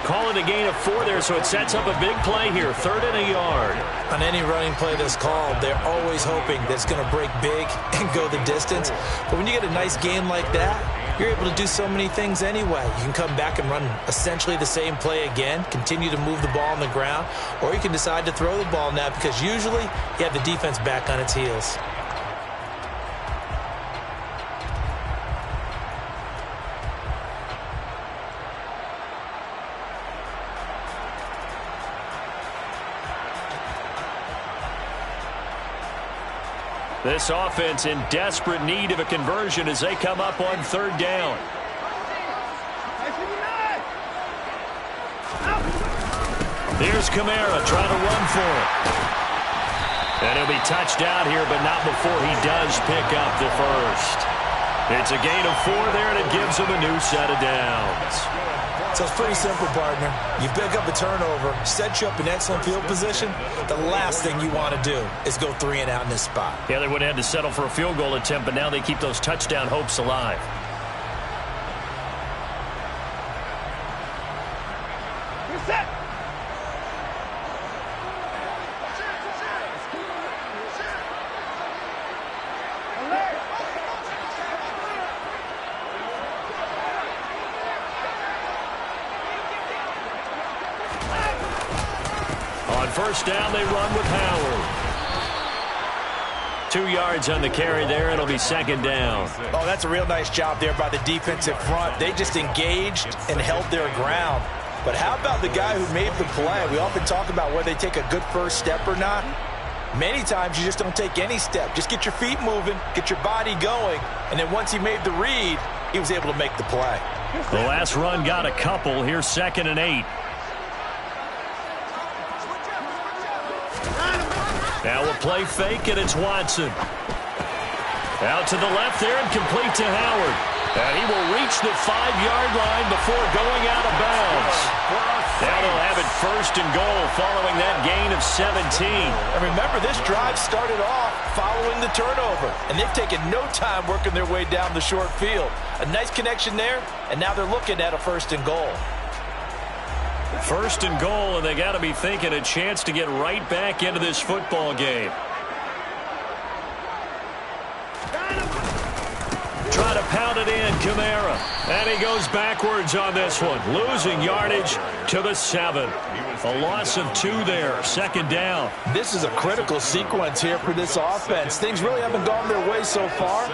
Calling a gain of 4 there, so it sets up a big play here. 3rd and a yard. On any running play that's called, they're always hoping that it's going to break big and go the distance. But when you get a nice game like that, you're able to do so many things anyway. You can come back and run essentially the same play again, continue to move the ball on the ground, or you can decide to throw the ball now because usually you have the defense back on its heels. This offense in desperate need of a conversion as they come up on 3rd down. Here's Kamara trying to run for it. And he'll be touched out here, but not before he does pick up the first. It's a gain of 4 there, and it gives him a new set of downs. So it's pretty simple, partner. You pick up a turnover, set you up in excellent field position. The last thing you want to do is go 3 and out in this spot. Yeah, they would have had to settle for a field goal attempt, but now they keep those touchdown hopes alive. You're set. On 1st down, they run with Howard. 2 yards on the carry there. It'll be 2nd down. Oh, that's a real nice job there by the defensive front. They just engaged and held their ground. But how about the guy who made the play? We often talk about whether they take a good first step or not. Many times you just don't take any step. Just get your feet moving, get your body going, and then once he made the read, he was able to make the play. The last run got a couple. Here's 2nd and 8. Now a play fake, and it's Watson. Out to the left there and complete to Howard. And he will reach the 5-yard line before going out of bounds. Now they'll have it 1st and goal following that gain of 17. And remember, this drive started off following the turnover, and they've taken no time working their way down the short field. A nice connection there, and now they're looking at a 1st and goal. 1st and goal, and they got to be thinking a chance to get right back into this football game. Try to pound it in, Kamara. And he goes backwards on this one, losing yardage to the 7. A loss of 2 there, 2nd down. This is a critical sequence here for this offense. Things really haven't gone their way so far.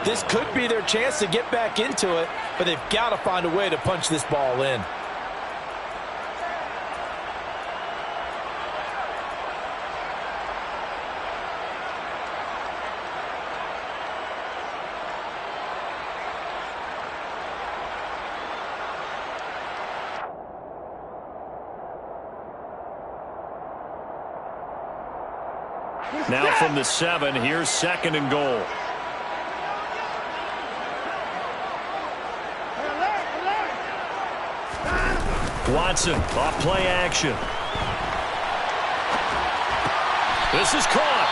This could be their chance to get back into it, but they've got to find a way to punch this ball in. Now from the 7, here's 2nd and goal. Watson off play action. This is caught.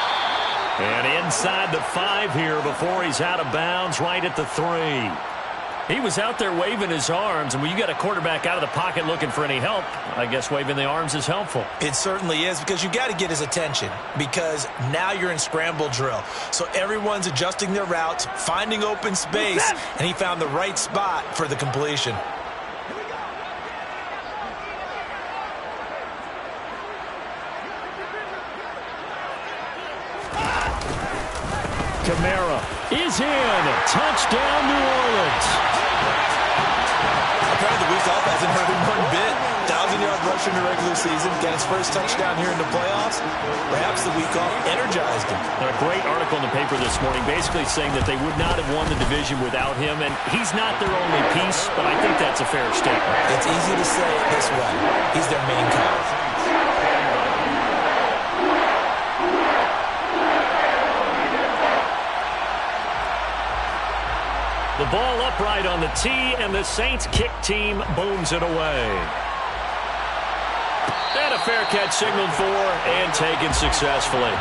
And inside the 5 here before he's out of bounds right at the 3. He was out there waving his arms, and when you got a quarterback out of the pocket looking for any help, I guess waving the arms is helpful. It certainly is, because you got to get his attention, because now you're in scramble drill. So everyone's adjusting their routes, finding open space, and he found the right spot for the completion. Kamara is in. Touchdown, New Orleans. Apparently the week off hasn't hurt him one bit. 1,000-yard rush in the regular season. Got his first touchdown here in the playoffs. Perhaps the week off energized him. A great article in the paper this morning basically saying that they would not have won the division without him, and he's not their only piece, but I think that's a fair statement. It's easy to say it this way. He's their main cog. The ball upright on the tee, and the Saints kick team booms it away. And a fair catch signaled for and taken successfully.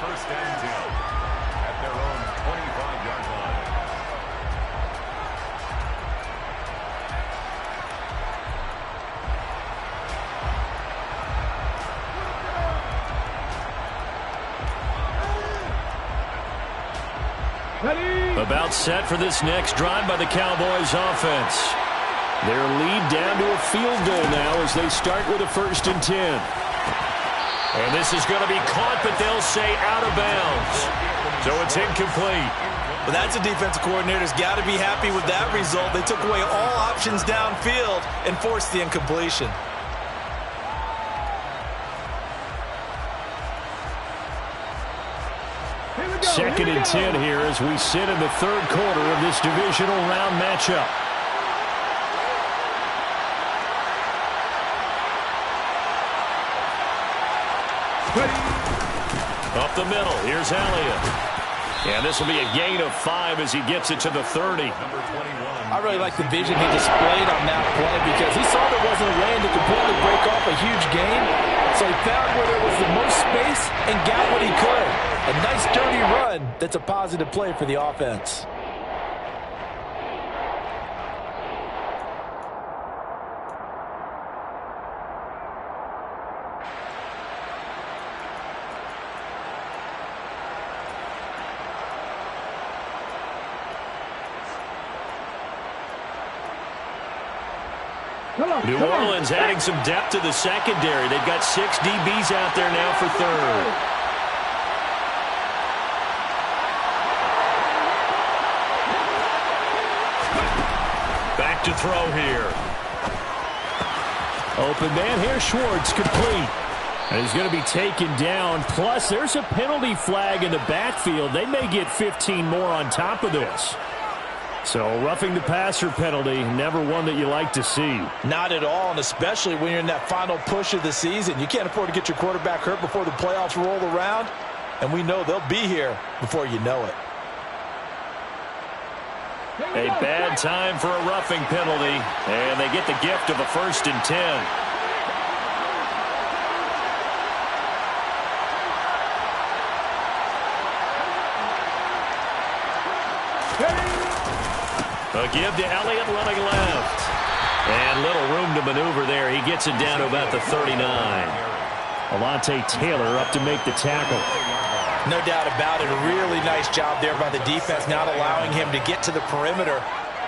First and 10 at their own 25-yard line. About set for this next drive by the Cowboys offense. Their lead down to a field goal now as they start with a 1st and 10. And this is going to be caught, but they'll say out of bounds. So it's incomplete. Well, that's a defensive coordinator's got to be happy with that result. They took away all options downfield and forced the incompletion. Second and 10 here as we sit in the 3rd quarter of this divisional round matchup. Up the middle, here's Elliott. And this will be a gain of 5 as he gets it to the 30. Number 21. I really like the vision he displayed on that play because he saw there wasn't a lane to completely break off a huge gain. So he found where there was the most space and got what he could. A nice dirty run that's a positive play for the offense. New Orleans adding some depth to the secondary. They've got 6 DBs out there now for 3rd. Back to throw here. Open man here, Schwartz, complete. And he's going to be taken down. Plus, there's a penalty flag in the backfield. They may get 15 more on top of this. So, roughing the passer penalty, never one that you like to see. Not at all, and especially when you're in that final push of the season. You can't afford to get your quarterback hurt before the playoffs roll around, and we know they'll be here before you know it. A bad time for a roughing penalty, and they get the gift of a 1st and 10. A give to Elliott running left. And little room to maneuver there. He gets it down to about the 39. Alontae Taylor up to make the tackle. No doubt about it. A really nice job there by the defense, not allowing him to get to the perimeter.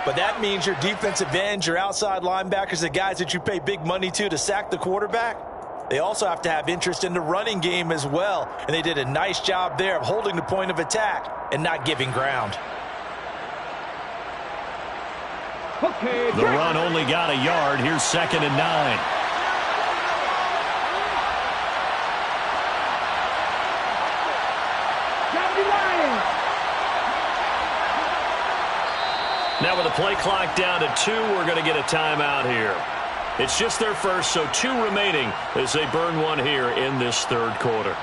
But that means your defensive ends, your outside linebackers, the guys that you pay big money to sack the quarterback, they also have to have interest in the running game as well. And they did a nice job there of holding the point of attack and not giving ground. The run only got a yard. Here's 2nd and 9. Now with the play clock down to 2, we're going to get a timeout here. It's just their first, so 2 remaining as they burn one here in this 3rd quarter.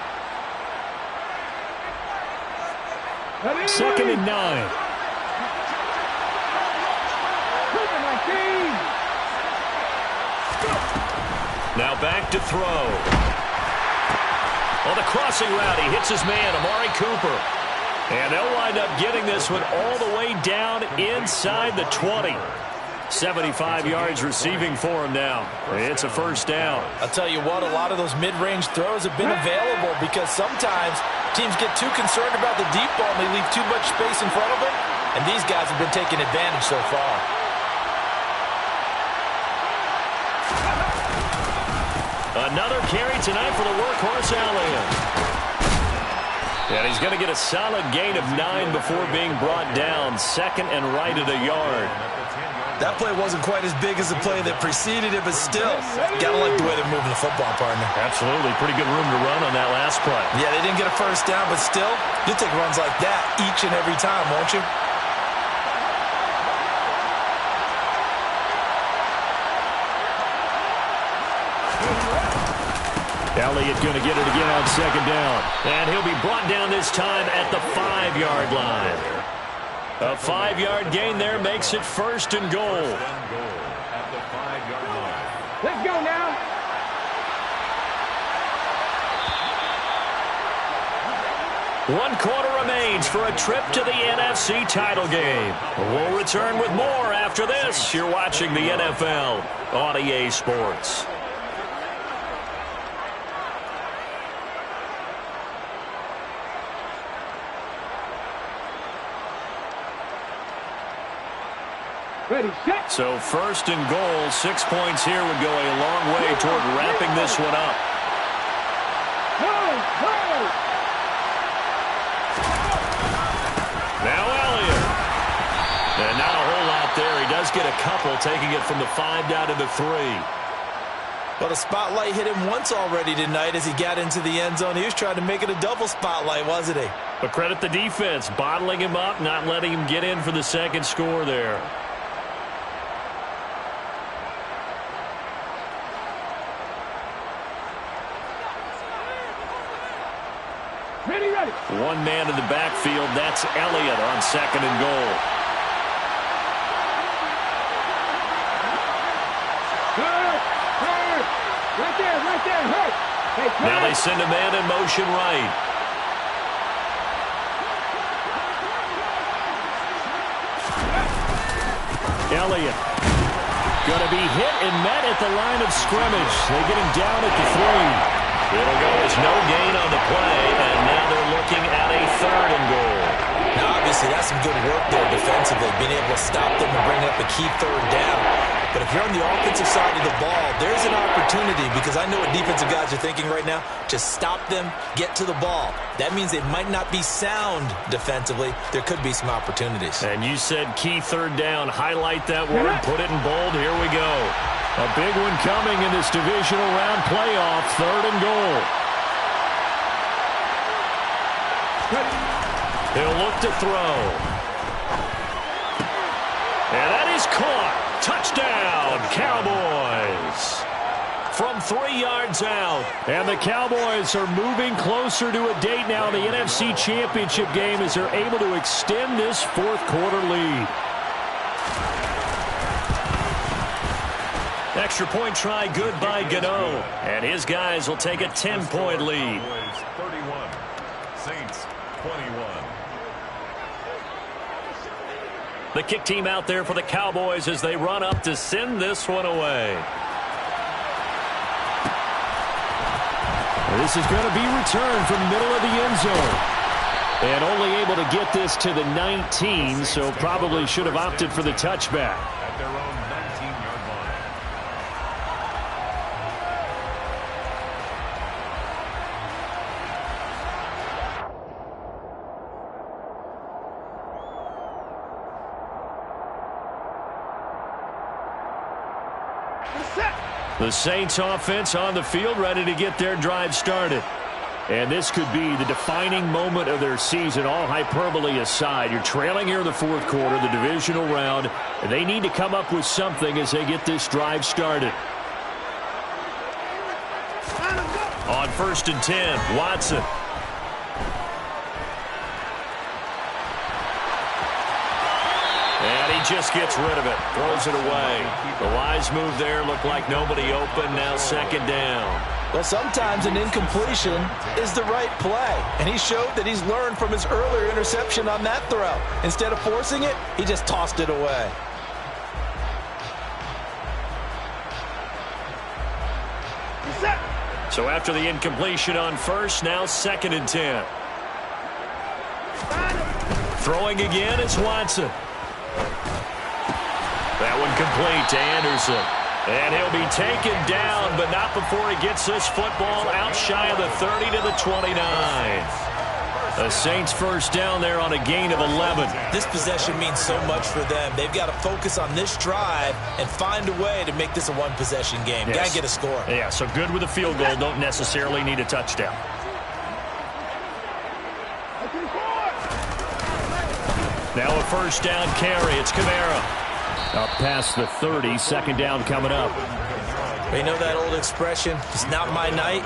2nd and 9. Now back to throw. On the crossing route, he hits his man, Amari Cooper. And they'll wind up getting this one all the way down inside the 20. 75 yards receiving for him now. It's a 1st down. I'll tell you what, a lot of those mid-range throws have been available because sometimes Teams get too concerned about the deep ball and they leave too much space in front of them, and these guys have been taking advantage so far. Another carry tonight for the workhorse Elliott. And he's going to get a solid gain of 9 before being brought down. Second and right at a yard. That play wasn't quite as big as the play that preceded it, but still, gotta like the way they're moving the football, partner. Absolutely. Pretty good room to run on that last play. Yeah, they didn't get a first down, but still, you'll take runs like that each and every time, won't you? Elliott going to get it again on second down. And he'll be brought down this time at the 5-yard line. A 5-yard gain there makes it first and goal. At the 5-yard line. Let's go now. One quarter remains for a trip to the NFC title game. We'll return with more after this. You're watching the NFL on EA Sports. Ready, set. So first and goal, 6 points here would go a long way toward wrapping this one up. Now Elliott. And not a whole lot there. He does get a couple, taking it from the 5 down to the 3. But a spotlight hit him once already tonight as he got into the end zone. He was trying to make it a double spotlight, wasn't he? But credit the defense, bottling him up, not letting him get in for the second score there. Ready, ready. One man in the backfield. That's Elliott on second and goal. Right there, right there. Hurt. Hey, now they send a man in motion right. Elliott going to be hit and met at the line of scrimmage. They get him down at the 3. It'll go as no gain on the play, and now they're looking at a third and goal. Now, obviously, that's some good work there defensively, being able to stop them and bring up a key third down. But if you're on the offensive side of the ball, there's an opportunity, because I know what defensive guys are thinking right now. Just stop them, get to the ball. That means they might not be sound defensively. There could be some opportunities. And you said key third down. Highlight that word, put it in bold. Here we go. A big one coming in this divisional round playoff, third and goal. He'll look to throw. And that is caught. Touchdown, Cowboys. From 3 yards out. And the Cowboys are moving closer to a date now in the NFC Championship game as they're able to extend this fourth quarter lead. Extra point try good by Gano. And his guys will take a 10-point lead. 31, Saints 21. The kick team out there for the Cowboys as they run up to send this one away. This is going to be returned from the middle of the end zone. And only able to get this to the 19, so probably should have opted for the touchback. At their own 19-yard line. The Saints offense on the field, ready to get their drive started. And this could be the defining moment of their season, all hyperbole aside. You're trailing here in the fourth quarter, the divisional round, and they need to come up with something as they get this drive started. On 1st and 10, Watson. And he just gets rid of it, throws it away. The wise move there, looked like nobody open, now second down. Well, sometimes an incompletion is the right play, and he showed that he's learned from his earlier interception on that throw. Instead of forcing it, he just tossed it away. So after the incompletion on first, now 2nd and 10. Throwing again, it's Watson. That one complete to Anderson. And he'll be taken down, but not before he gets this football out shy of the 30 to the 29. The Saints first down there on a gain of 11. This possession means so much for them. They've got to focus on this drive and find a way to make this a one-possession game. Yes. Got to get a score. Yeah, so good with a field goal. Don't necessarily need a touchdown. Now a first down carry. It's Kamara. Up past the 30, second down coming up. You know that old expression, it's not my night?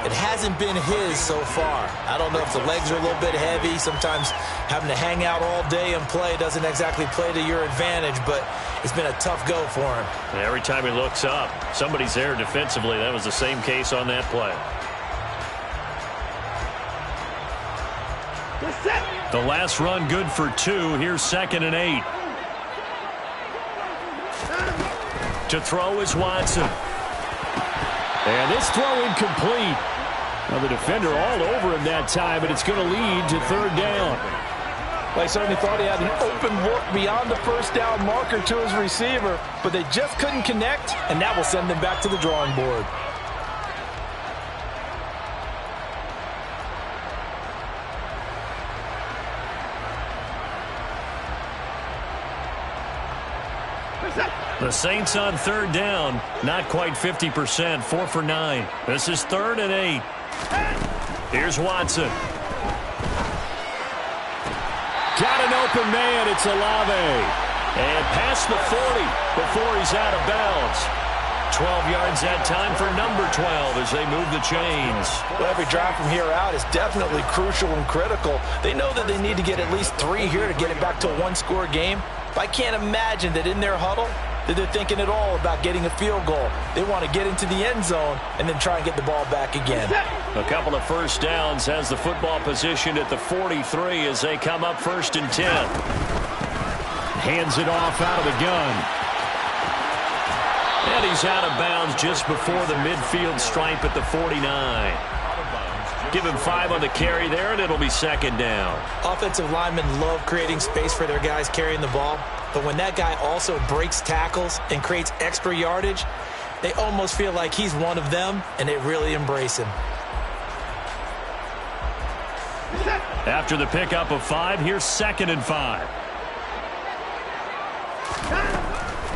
It hasn't been his so far. I don't know if the legs are a little bit heavy. Sometimes having to hang out all day and play doesn't exactly play to your advantage, but it's been a tough go for him. And every time he looks up, somebody's there defensively. That was the same case on that play. The last run good for 2. Here's 2nd and 8. To throw is Watson. And this throw incomplete. Now the defender all over him that time, but it's going to lead to 3rd down. Well, he certainly thought he had an open look beyond the first down marker to his receiver, but they just couldn't connect, and that will send them back to the drawing board. The Saints on 3rd down, not quite 50%, 4 for 9. This is 3rd and 8. Here's Watson. Got an open man, it's Olave. And past the 40 before he's out of bounds. 12 yards that time for number 12 as they move the chains. Well, every drive from here out is definitely crucial and critical. They know that they need to get at least 3 here to get it back to a one-score game. But I can't imagine that in their huddle that they're thinking at all about getting a field goal. They want to get into the end zone and then try and get the ball back again. A couple of first downs, has the football positioned at the 43 as they come up 1st and 10. Hands it off out of the gun. And he's out of bounds just before the midfield stripe at the 49. Give him 5 on the carry there, and it'll be 2nd down. Offensive linemen love creating space for their guys carrying the ball, but when that guy also breaks tackles and creates extra yardage, they almost feel like he's one of them, and they really embrace him. After the pickup of 5, here's 2nd and 5.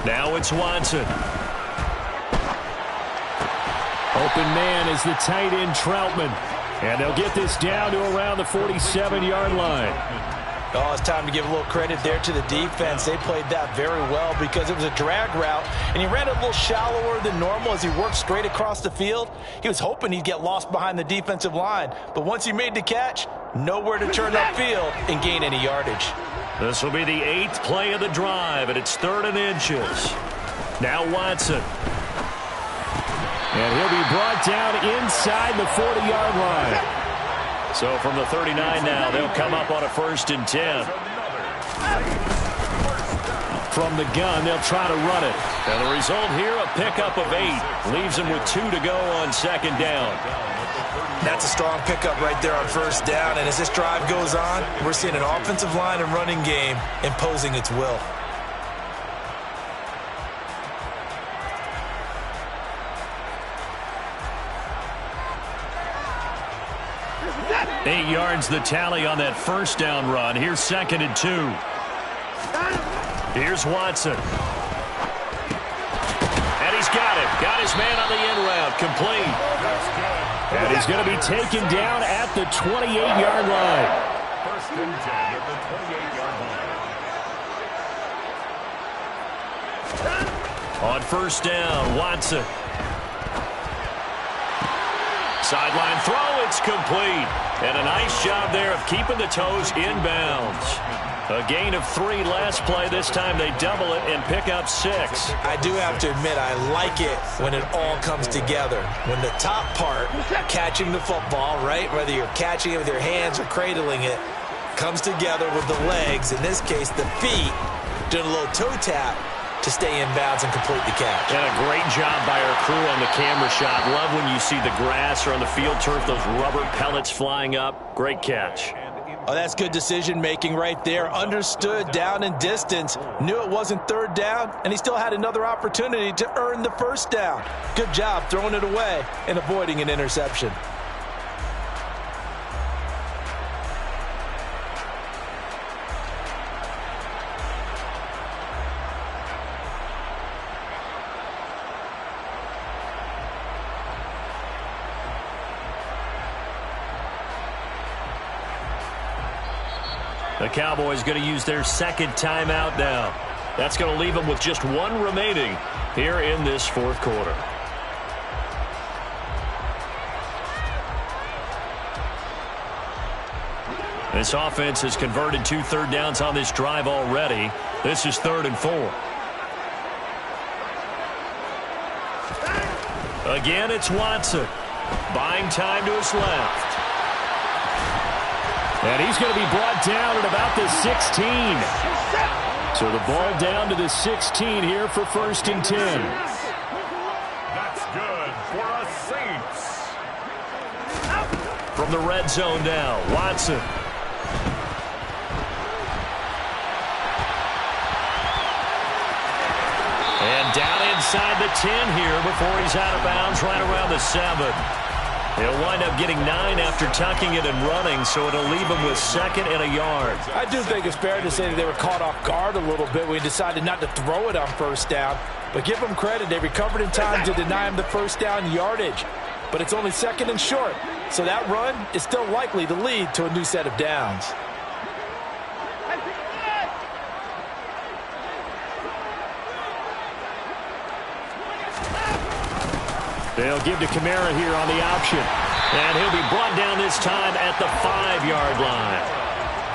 Now it's Watson. Open man is the tight end Troutman. And they'll get this down to around the 47-yard line. Oh, it's time to give a little credit there to the defense. They played that very well because it was a drag route, and he ran it a little shallower than normal as he worked straight across the field. He was hoping he'd get lost behind the defensive line, but once he made the catch, nowhere to turn upfield and gain any yardage. This will be the 8th play of the drive, and it's 3rd and inches. Now Watson. And he'll be brought down inside the 40-yard line. So from the 39 now, they'll come up on a 1st and 10. From the gun, they'll try to run it. And the result here, a pickup of 8. Leaves them with 2 to go on 2nd down. That's a strong pickup right there on 1st down. And as this drive goes on, we're seeing an offensive line and running game imposing its will. 8 yards the tally on that 1st down run. Here's 2nd and 2. Here's Watson. And he's got it. Got his man on the in route. Complete. And he's going to be taken down at the 28-yard line. 1st and 10 at the 28-yard line. On 1st down, Watson. Sideline throw, it's complete. And a nice job there of keeping the toes inbounds. A gain of 3 last play. This time they double it and pick up 6. I do have to admit, I like it when it all comes together. When the top part, catching the football, right, whether you're catching it with your hands or cradling it, comes together with the legs, in this case the feet, doing a little toe tap to stay in bounds and complete the catch. And a great job by our crew on the camera shot. Love when you see the grass or on the field turf, those rubber pellets flying up. Great catch. And Oh, that's good decision-making right there. Understood down and distance. Knew it wasn't third down, and he still had another opportunity to earn the first down. Good job throwing it away and avoiding an interception. The Cowboys going to use their second timeout now. That's going to leave them with just one remaining here in this fourth quarter. This offense has converted 2 third downs on this drive already. This is 3rd and 4. Again, it's Watson. Buying time to his left. And he's going to be brought down at about the 16. So the ball down to the 16 here for 1st and 10. That's good for us Saints. From the red zone now, Watson. And down inside the 10 here before he's out of bounds right around the 7. He'll wind up getting 9 after tucking it and running, so it'll leave him with 2nd and a yard. I do think it's fair to say that they were caught off guard a little bit when he decided not to throw it on 1st down. But give them credit, they recovered in time to deny him the 1st down yardage. But it's only 2nd and short, so that run is still likely to lead to a new set of downs. They'll give to Kamara here on the option. And he'll be brought down this time at the 5-yard line.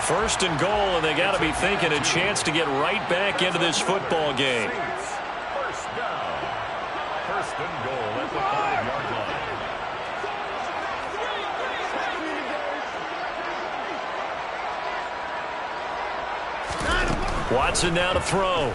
1st and goal, and they got to be thinking a chance to get right back into this football game. First down. 1st and goal at the 5-yard line. Watson now to throw.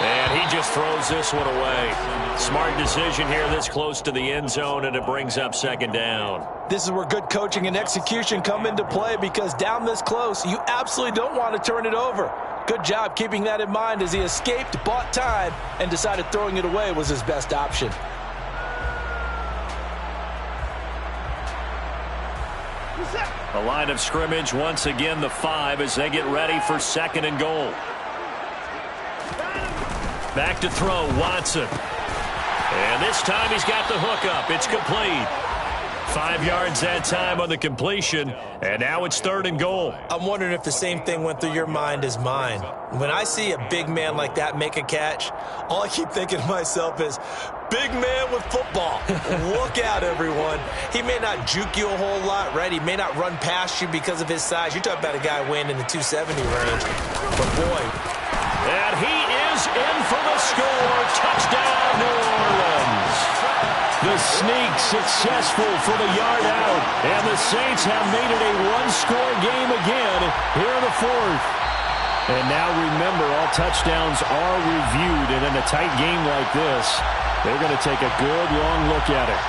And he just throws this one away. Smart decision here this close to the end zone, and it brings up 2nd down. This is where good coaching and execution come into play, because down this close, you absolutely don't want to turn it over. Good job keeping that in mind as he escaped, bought time, and decided throwing it away was his best option. The line of scrimmage, once again, the 5 as they get ready for 2nd and goal. Back to throw, Watson. And this time he's got the hook up. It's complete. 5 yards that time on the completion, and now it's 3rd and goal. I'm wondering if the same thing went through your mind as mine. When I see a big man like that make a catch, all I keep thinking to myself is, big man with football. Look out, everyone. He may not juke you a whole lot, right? He may not run past you because of his size. You're talking about a guy weighing in the 270 range. But, boy. And he is in for the score. Touchdown, New Orleans. The sneak successful for the yard out. And the Saints have made it a one-score game again here in the 4th. And now remember, all touchdowns are reviewed. And in a tight game like this, they're going to take a good long look at it.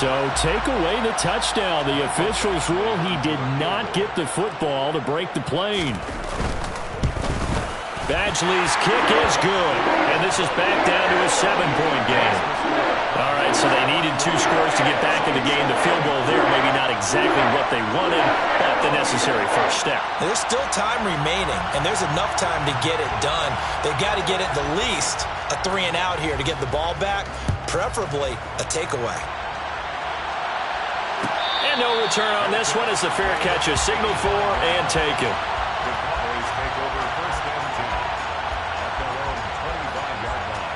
So take away the touchdown. The officials rule he did not get the football to break the plane. Badgley's kick is good. And this is back down to a 7-point game. All right, so they needed 2 scores to get back in the game. The field goal there, maybe not exactly what they wanted, but the necessary first step. There's still time remaining, and there's enough time to get it done. They've got to get at the least a 3-and-out here to get the ball back, preferably a takeaway. And no return on this one as the fair catch is signaled for and taken. The Cowboys take over 1st and 10 at their own 25-yard line.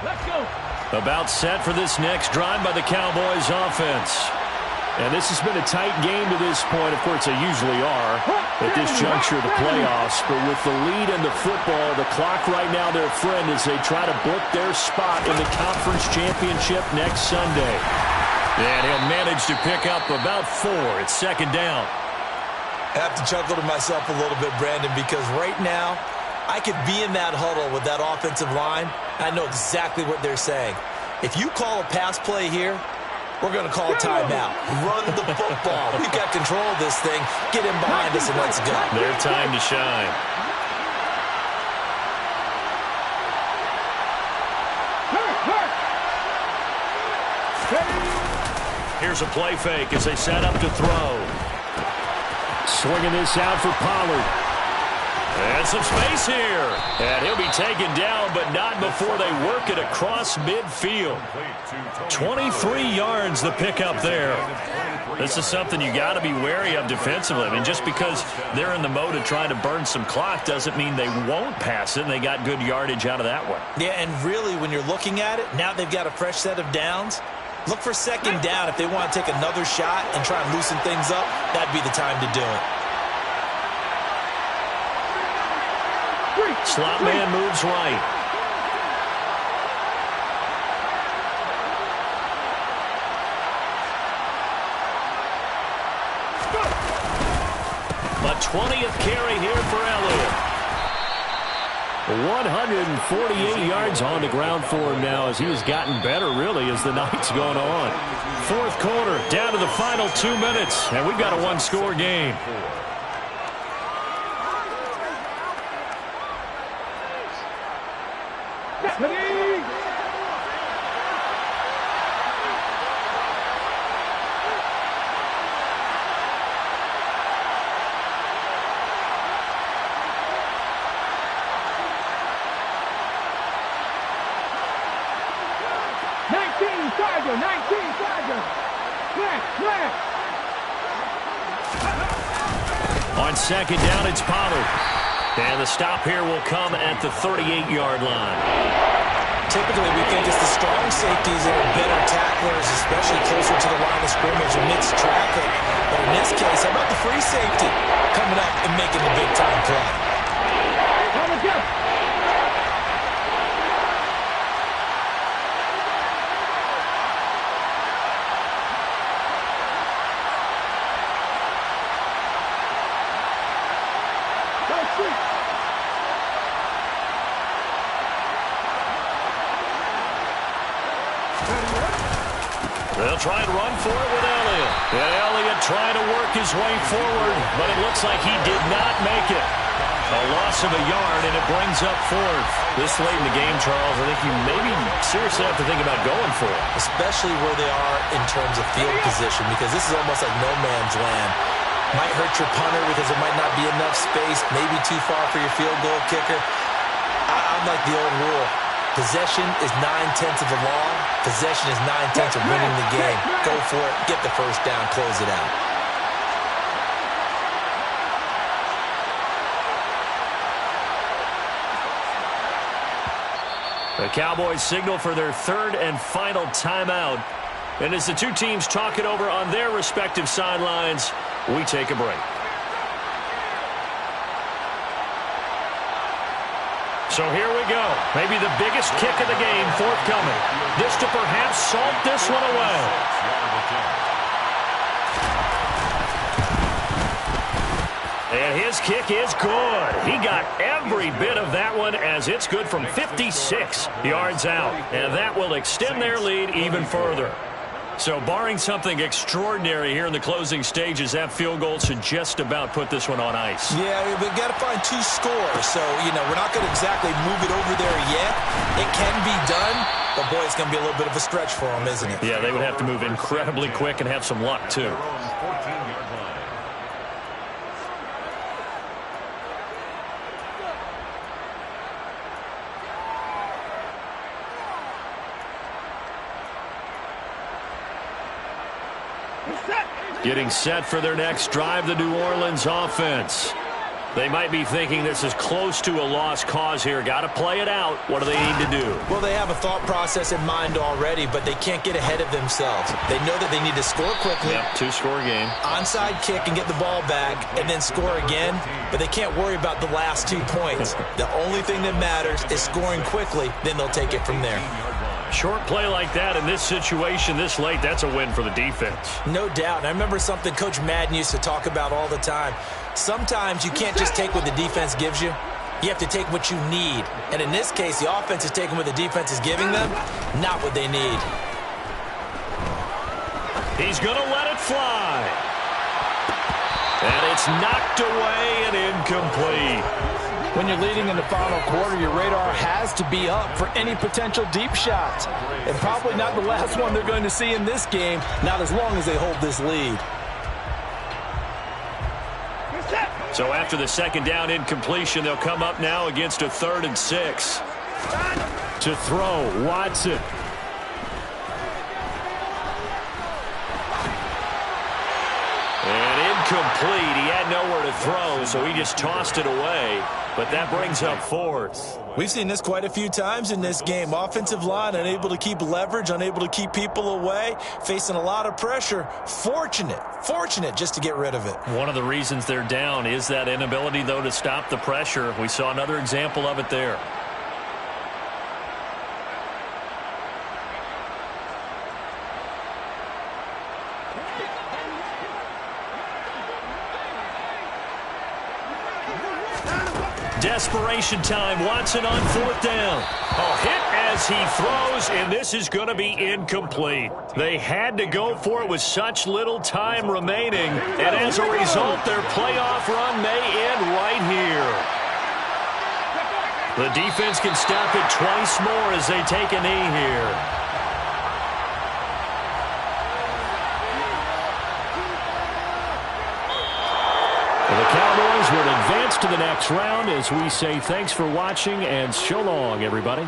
Let's go. About set for this next drive by the Cowboys offense. And this has been a tight game to this point. Of course, they usually are. at this juncture of the playoffs. But with the lead in the football, the clock right now their friend as they try to book their spot in the conference championship next Sunday. And he'll manage to pick up about 4. It's second down. I have to chuckle to myself a little bit, Brandon, because right now I could be in that huddle with that offensive line. I know exactly what they're saying. If you call a pass play here, we're going to call a timeout. Run the football. We've got control of this thing. Get in behind us and let's go. Their time to shine. Here's a play fake as they set up to throw. Swinging this out for Pollard. And some space here. And he'll be taken down, but not before they work it across midfield. 23 yards the pickup there. This is something you got to be wary of defensively. I mean, just because they're in the mode of trying to burn some clock doesn't mean they won't pass it. And they got good yardage out of that one. Yeah, and really, when you're looking at it, now they've got a fresh set of downs. Look for second down. If they want to take another shot and try and loosen things up, that'd be the time to do it. Slot man moves right. A 20th carry here for Elliott. 148 yards on the ground for him now as he has gotten better, really, as the night's gone on. Fourth quarter, down to the final 2 minutes, and we've got a one-score game. On second down, it's Pollard. And the stop here will come at the 38-yard line. Typically, we think it's the strong safeties that are better tacklers, especially closer to the line of scrimmage amidst traffic. But in this case, how about the free safety coming up and making the big-time play? They'll try and run for it with Elliott. And Elliott trying to work his way forward, but it looks like he did not make it. A loss of a yard, and it brings up fourth. This late in the game, Charles, I think you maybe seriously have to think about going for it. Especially where they are in terms of field position, because this is almost like no man's land. Might hurt your punter because there might not be enough space, maybe too far for your field goal kicker. I'm like the old rule. Possession is 9/10 of the law. Possession is 9/10 of winning the game. Go for it. Get the first down. Close it out. The Cowboys signal for their third and final timeout. And as the two teams talk it over on their respective sidelines, we take a break. So here we go. Maybe the biggest kick of the game forthcoming. This to perhaps salt this one away. And his kick is good. He got every bit of that one as it's good from 56 yards out. And that will extend their lead even further. So barring something extraordinary here in the closing stages, that field goal should just about put this one on ice. Yeah, we've got to find 2 scores. So, we're not going to exactly move it over there yet. It can be done, but, boy, it's going to be a little bit of a stretch for them, isn't it? Yeah, they would have to move incredibly quick and have some luck, too. Getting set for their next drive, the New Orleans offense. They might be thinking this is close to a lost cause here. Got to play it out. What do they need to do? Well, they have a thought process in mind already, but they can't get ahead of themselves. They know that they need to score quickly. Yep, two-score game. Onside kick and get the ball back and then score again, but they can't worry about the last 2 points. The only thing that matters is scoring quickly, then they'll take it from there. Short play like that in this situation this late, that's a win for the defense. No doubt. And I remember something Coach Madden used to talk about all the time. Sometimes you can't just take what the defense gives you. You have to take what you need. And in this case, the offense is taking what the defense is giving them, not what they need. He's going to let it fly. And it's knocked away and incomplete. When you're leading in the final quarter, your radar has to be up for any potential deep shots. And probably not the last one they're going to see in this game, not as long as they hold this lead. So after the second down incompletion, they'll come up now against a 3rd and 6. To throw, Watson. And incomplete. He had nowhere to throw, so he just tossed it away. But that brings up 4th. We've seen this quite a few times in this game. Offensive line unable to keep leverage, unable to keep people away, facing a lot of pressure. Fortunate just to get rid of it. One of the reasons they're down is that inability, though, to stop the pressure. We saw another example of it there. Desperation time. Watson on 4th down. A hit as he throws, and this is going to be incomplete. They had to go for it with such little time remaining, and as a result, their playoff run may end right here. The defense can stop it twice more as they take a knee here. The Cowboys will advance to the next round as we say thanks for watching and so long, everybody.